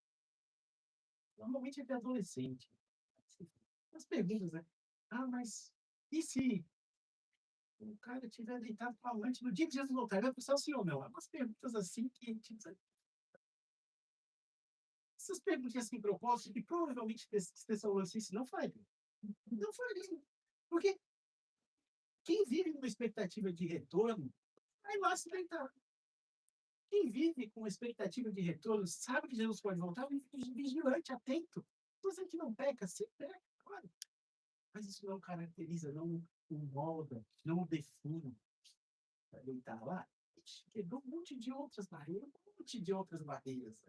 Normalmente é de adolescente. As perguntas, né? Ah, mas e se o cara estiver deitado com a amante no dia que Jesus voltar? Vai pensar sim ou não? Umas perguntas assim que a gente... Essas perguntas sem propósito, que provavelmente os tessalonicenses não fariam. Não fariam. Porque quem vive numa expectativa de retorno, vai lá se deitar. Quem vive com expectativa de retorno, sabe que Jesus pode voltar, vive vigilante, atento. Você que não peca, se peca, claro. Mas isso não caracteriza, não o molda, não o define. Ele está lá, quebrou um monte de outras barreiras, um monte de outras barreiras.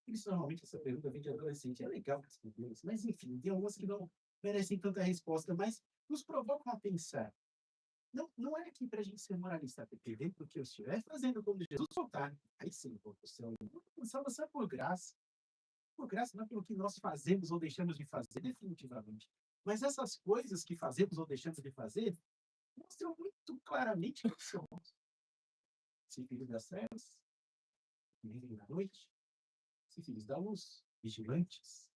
Isso, normalmente, essa pergunta vem de adolescente. É legal responder isso, mas, enfim, tem algumas que não merecem tanta resposta, mas nos provocam a pensar. Não é aqui para a gente ser moralista, porque dentro do que eu estiver fazendo quando Jesus voltar, aí sim, o céu. Salvação é por graça. Por graça, não é pelo que nós fazemos ou deixamos de fazer, definitivamente. Mas essas coisas que fazemos ou deixamos de fazer mostram muito claramente o que somos. Se filhos das trevas, vivem na noite, se filhos da luz, vigilantes.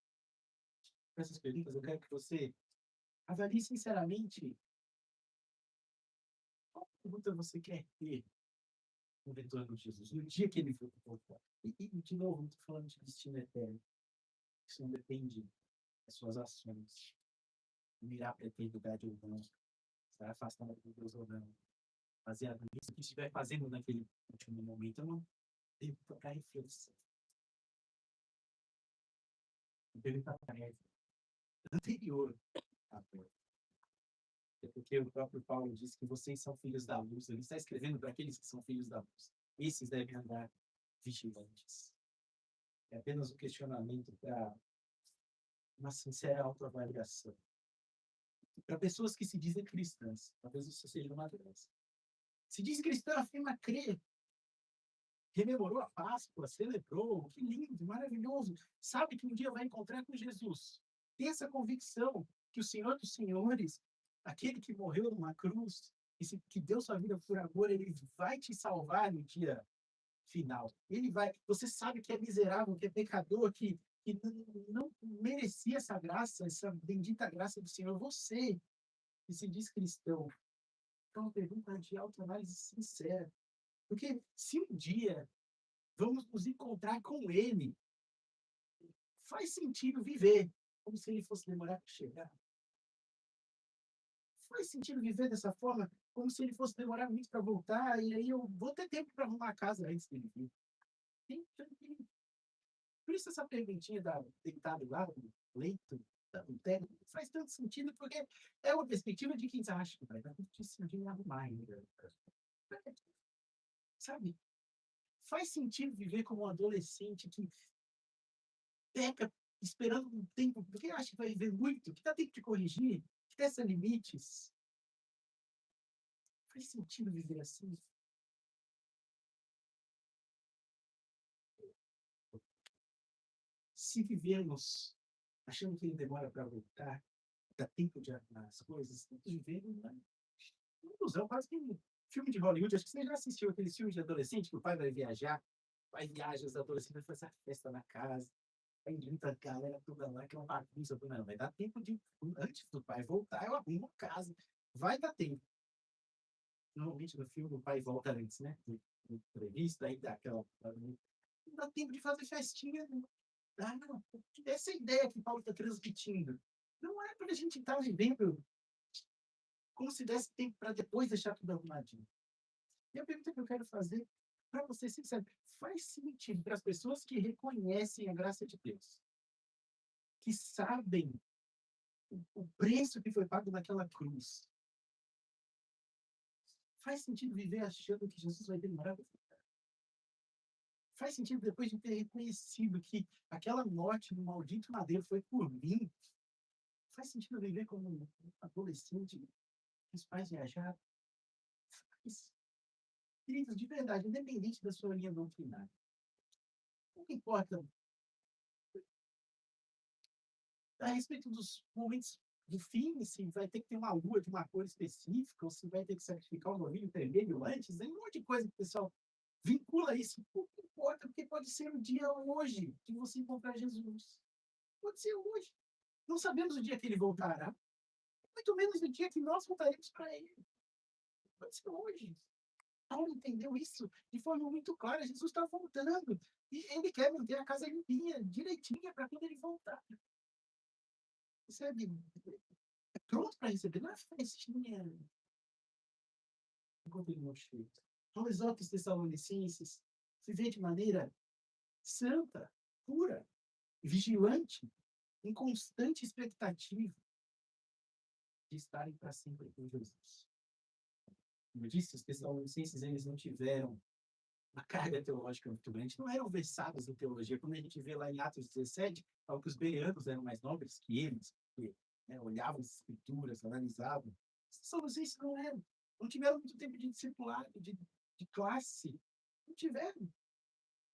Com essas perguntas, eu quero que você avalie sinceramente pergunta você quer ter no retorno de Jesus, no dia que ele for voltar? E de novo, não estou falando de destino eterno. Isso não depende das suas ações. Mirar para a eternidade ou não. Estar afastado de Deus ou não. Baseado nisso que estiver fazendo naquele último momento, eu não devo tocar reflexão. Eu devo estar prévio, anterior à porta. É porque o próprio Paulo diz que vocês são filhos da luz. Ele está escrevendo para aqueles que são filhos da luz. Esses devem andar vigilantes. É apenas um questionamento para uma sincera autoavaliação. Para pessoas que se dizem cristãs, talvez isso seja uma delas. Se diz cristã, afirma crer, rememorou a Páscoa, celebrou, que lindo, maravilhoso, sabe que um dia vai encontrar com Jesus. Tem essa convicção que o Senhor dos Senhores, aquele que morreu numa cruz, que deu sua vida por amor, ele vai te salvar no dia final. Ele vai. Você sabe que é miserável, que é pecador, que não merecia essa graça, essa bendita graça do Senhor. Você que se diz cristão. Então, uma pergunta de autoanálise sincera. Porque se um dia vamos nos encontrar com Ele, faz sentido viver como se Ele fosse demorar para chegar? Faz sentido viver dessa forma, como se Ele fosse demorar muito para voltar, e aí eu vou ter tempo para arrumar a casa antes dele vir? Por isso essa perguntinha deitado lá no leito, no teto, faz tanto sentido, porque é uma perspectiva de quem acha que vai dar muito sentido em arrumar ainda. Sabe? Faz sentido viver como um adolescente que peca esperando um tempo, porque acha que vai viver muito, que dá tempo de corrigir, que testa limites. Faz sentido viver assim? Se vivermos achando que ele demora para voltar, dá tempo de arrumar as coisas, estamos vivendo uma ilusão, quase que um filme de Hollywood. Acho que você já assistiu aqueles filmes de adolescente que o pai vai viajar, o pai viaja, os adolescentes vão fazer festa na casa, aí junta a galera toda lá, que é uma bagunça. Não, vai dar tempo de, antes do pai voltar, eu arrumo a casa. Vai dar tempo. Normalmente no filme o pai volta antes, né? No previsto, aí dá aquela. Não dá tempo de fazer festinha, não. Ah, não. Essa é a ideia que o Paulo está transmitindo. Não é para a gente estar vivendo como se desse tempo para depois deixar tudo arrumadinho. E a pergunta que eu quero fazer para você, sincero, faz sentido para as pessoas que reconhecem a graça de Deus, que sabem o preço que foi pago naquela cruz? Faz sentido viver achando que Jesus vai demorar? Faz sentido depois de ter reconhecido que aquela morte no maldito madeiro foi por mim? Faz sentido viver como um adolescente que os pais viajaram? Faz. Queridos, de verdade, independente da sua linha doutrinária, não importa a respeito dos momentos do fim, se vai ter que ter uma lua de uma cor específica, ou se vai ter que sacrificar um novilho vermelho antes, tem um monte de coisa que o pessoal vincula isso. Não importa, porque pode ser o dia hoje que você encontrar Jesus. Pode ser hoje. Não sabemos o dia que ele voltará, muito menos o dia que nós voltaremos para ele. Pode ser hoje. Paulo entendeu isso de forma muito clara. Jesus está voltando e ele quer manter a casa limpinha, direitinha, para quando ele voltar. Sabe? É pronto para receber, não é festinha. Enquanto ele não chega. Paulo exorta os Tessalonicenses viver de maneira santa, pura, vigilante, em constante expectativa de estarem para sempre com Jesus. Como eu disse, os Tessalonicenses eles não tiveram uma carga teológica muito grande, não eram versados em teologia. Quando a gente vê lá em Atos 17, fala que os bereanos eram mais nobres que eles, porque olhavam as escrituras, analisavam. Os Tessalonicenses não eram. Não tiveram muito tempo de discipulado, de classe. Não tiveram.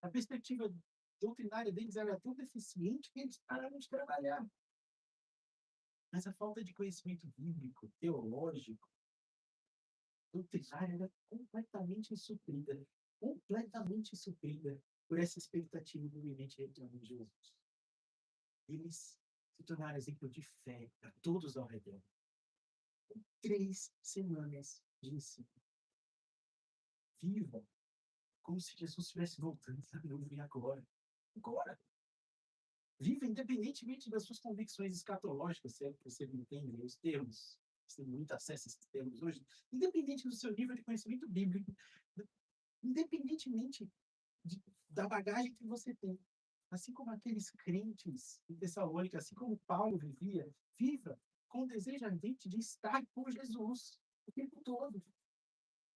A perspectiva doutrinária deles era tão deficiente que eles pararam de trabalhar. Mas a falta de conhecimento bíblico, teológico, doutrinário era completamente suprida por essa expectativa do iminente retorno de Jesus. Eles se tornaram exemplo de fé para todos ao redor. 3 semanas de ensino. Viva como se Jesus estivesse voltando, sabe? Não vem agora. Agora. Viva independentemente das suas convicções escatológicas, se é que você entende os termos. Você tem muito acesso a esses termos hoje. Independente do seu nível de conhecimento bíblico, independentemente da bagagem que você tem. Assim como aqueles crentes em Tessalônica, assim como Paulo vivia, viva com o desejo ardente de estar com Jesus o tempo todo.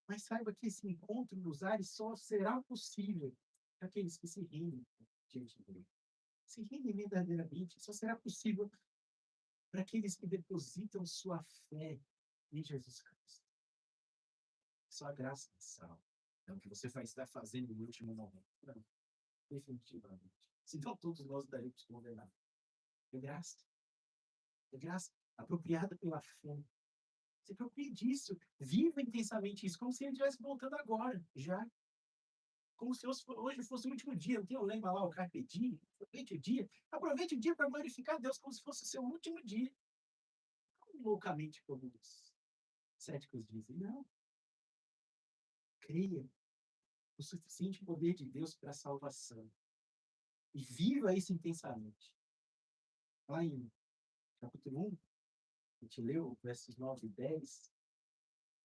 Mas saiba que esse encontro nos ares só será possível para aqueles que se rendem diante dele. Se rendem verdadeiramente, só será possível para aqueles que depositam sua fé em Jesus Cristo. Só a graça é sal. É o que você vai estar fazendo no último momento. Não, definitivamente. Senão todos nós daríamos condenados. É graça. É graça apropriada pela fé. Se aproprie disso. Viva intensamente isso, como se ele estivesse voltando agora, já. Como se hoje fosse o último dia. Não tem o lema lá, o Carpe Diem? Aproveite o dia. Aproveite o dia para glorificar Deus como se fosse o seu último dia. Não loucamente, como os céticos dizem. Não. Creia o suficiente poder de Deus para a salvação. E viva isso intensamente. Lá em capítulo 1, a gente leu versos 9 e 10,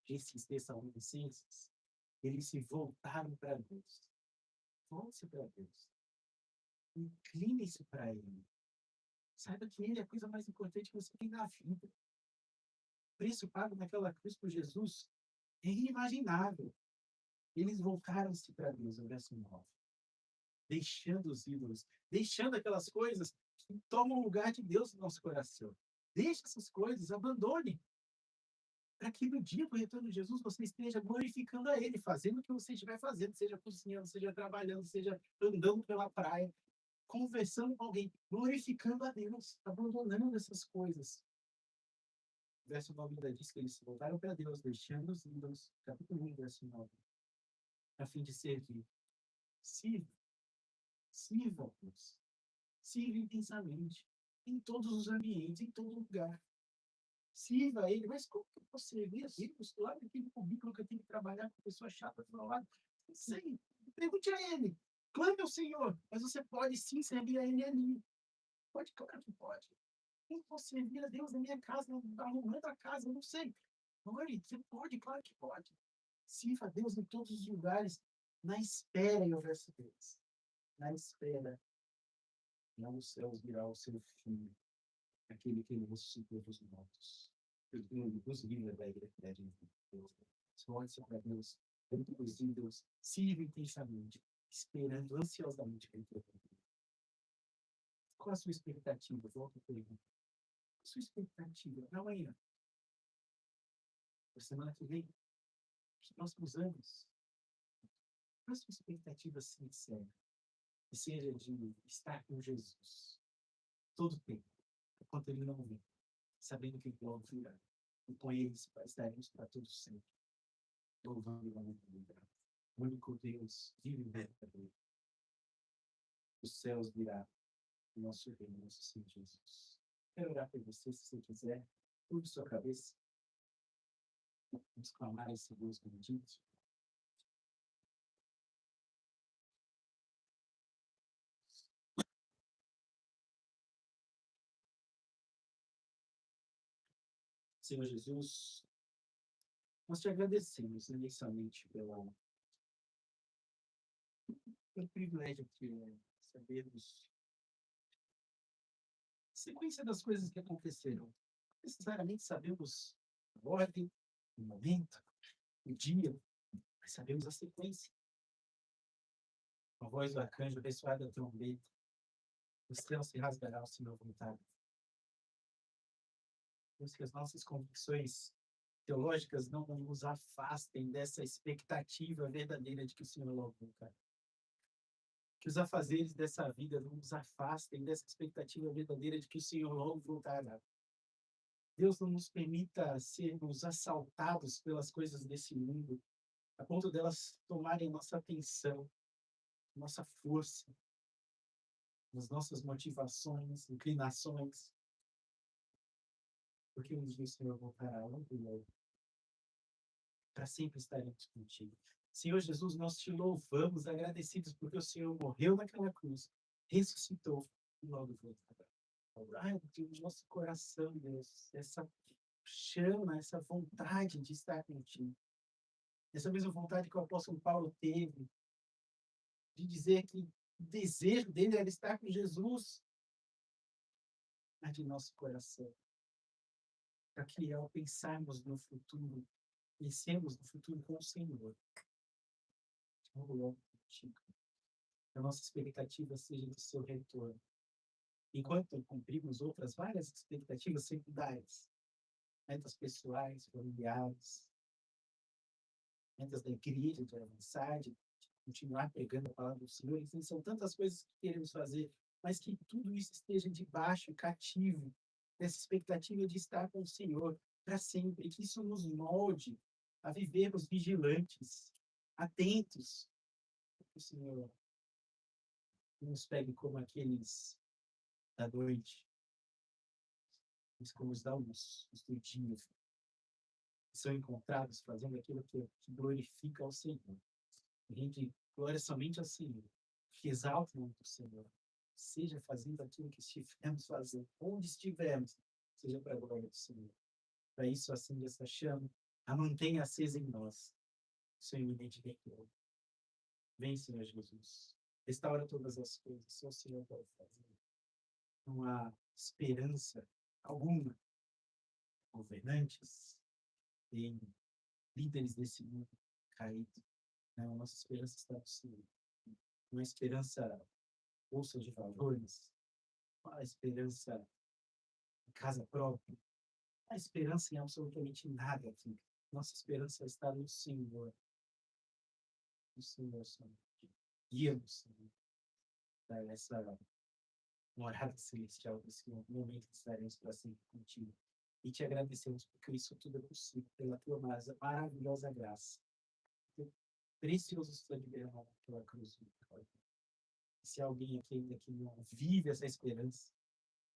esses Tessalonicenses, eles se voltaram para Deus. Volte-se para Deus. Incline-se para Ele. Saiba que Ele é a coisa mais importante que você tem na vida. O preço pago naquela cruz por Jesus é inimaginável. Eles voltaram-se para Deus, no verso 9. Deixando os ídolos, deixando aquelas coisas que tomam o lugar de Deus no nosso coração. Deixe essas coisas, abandone. Para que no dia do retorno de Jesus você esteja glorificando a Ele, fazendo o que você estiver fazendo, seja cozinhando, seja trabalhando, seja andando pela praia, conversando com alguém, glorificando a Deus, abandonando essas coisas. O verso 9 ainda diz que eles se voltaram para Deus, deixando os ídolos, capítulo 1, verso 9, a fim de servir. Sirva a Deus. Sirva intensamente, em todos os ambientes, em todo lugar. Sirva a Ele, mas como que eu posso servir a Deus? Lá naquele cubículo que eu tenho que trabalhar com pessoa chata do meu lado. Não sei. Pergunte a Ele. Clame ao Senhor. Mas você pode sim servir a Ele ali. Pode, claro que pode. Como posso servir a Deus na minha casa, arrumando a casa? Eu não sei. Ore, você pode, claro que pode. Sirva a Deus em todos os lugares, na espera, e o verso 3. Na espera. Lá nos céus virá o seu filho, aquele que ele ressuscitou dos mortos. Os livros da igreja de Deus. Esforce para Deus, entre os ídolos, sirva intensamente, esperando ansiosamente pelo teu retorno. Qual a sua expectativa? Volta a pergunta. Qual a sua expectativa para amanhã? Para a semana que vem? Para os próximos anos? Qual a sua expectativa sincera? Que seja de estar com Jesus todo o tempo, enquanto ele não vem, sabendo que logo virá. E com ele estaremos para todos sempre, louvando e lamentando. O único Deus vive e verdadeiro. Os céus virá o nosso Rei, nosso Senhor Jesus. Quero orar por você, se você quiser. Curve sua cabeça. Vamos clamar esse Deus bendito. Senhor Jesus, nós te agradecemos imensamente pelo privilégio que é sabermos a sequência das coisas que aconteceram. Não necessariamente sabemos a ordem, o momento, o dia, mas sabemos a sequência. Com a voz do arcanjo, ressoada da trombeta, o céu se rasgará ao Senhor vontade. Deus, que as nossas convicções teológicas não nos afastem dessa expectativa verdadeira de que o Senhor logo voltará. Que os afazeres dessa vida não nos afastem dessa expectativa verdadeira de que o Senhor logo voltará. Deus, não nos permita sermos assaltados pelas coisas desse mundo, a ponto delas tomarem nossa atenção, nossa força, as nossas motivações, inclinações. Porque um dia o Senhor voltará logo e logo. Para sempre estaremos contigo. Senhor Jesus, nós te louvamos, agradecidos porque o Senhor morreu naquela cruz, ressuscitou e logo voltará. Ai, Deus, nosso coração, Deus, essa chama, essa vontade de estar contigo. Essa mesma vontade que o apóstolo Paulo teve de dizer que o desejo dele era estar com Jesus, mas de nosso coração, para que ao pensarmos no futuro, pensemos no futuro com o Senhor. Logo contigo. A nossa expectativa seja do seu retorno. Enquanto cumprimos outras várias expectativas secundárias, metas pessoais, familiares, metas da igreja, de avançar, de continuar pregando a palavra do Senhor, enfim, são tantas coisas que queremos fazer, mas que tudo isso esteja debaixo, cativo, dessa expectativa de estar com o Senhor para sempre, que isso nos molde a vivermos vigilantes, atentos, que o Senhor nos pegue como aqueles da noite, como os os do dia, são encontrados fazendo aquilo que glorifica ao Senhor. A gente glória somente ao Senhor, que exalta o nome do Senhor. Seja fazendo aquilo que estivermos fazendo, onde estivermos, seja para a glória do Senhor. Para isso, acende essa chama, a mantenha acesa em nós, seu iminente retorno. Vem, Senhor Jesus. Restaura todas as coisas, só o Senhor pode fazer. Não há esperança alguma. Governantes, em líderes desse mundo caído. Não, nossa esperança está no Senhor. Uma esperança bolsa de valores, uma esperança em casa própria, uma esperança em absolutamente nada aqui. Nossa esperança está no Senhor. No Senhor, Senhor. Guia-nos, Senhor, para essa morada celestial, desse momento que estaremos para sempre contigo. E te agradecemos porque isso tudo é possível pela tua maravilhosa graça. Teu precioso sangue derramado pela cruz. Se há alguém aqui ainda que não vive essa esperança,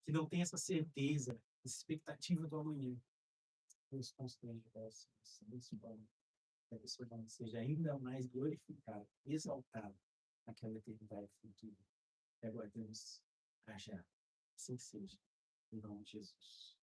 que não tem essa certeza, essa expectativa do amanhã, Deus constrange essa abençoado, que a sua nome seja ainda mais glorificado, exaltado naquela eternidade futura. E aguardamos a já. Assim seja. Em nome de Jesus.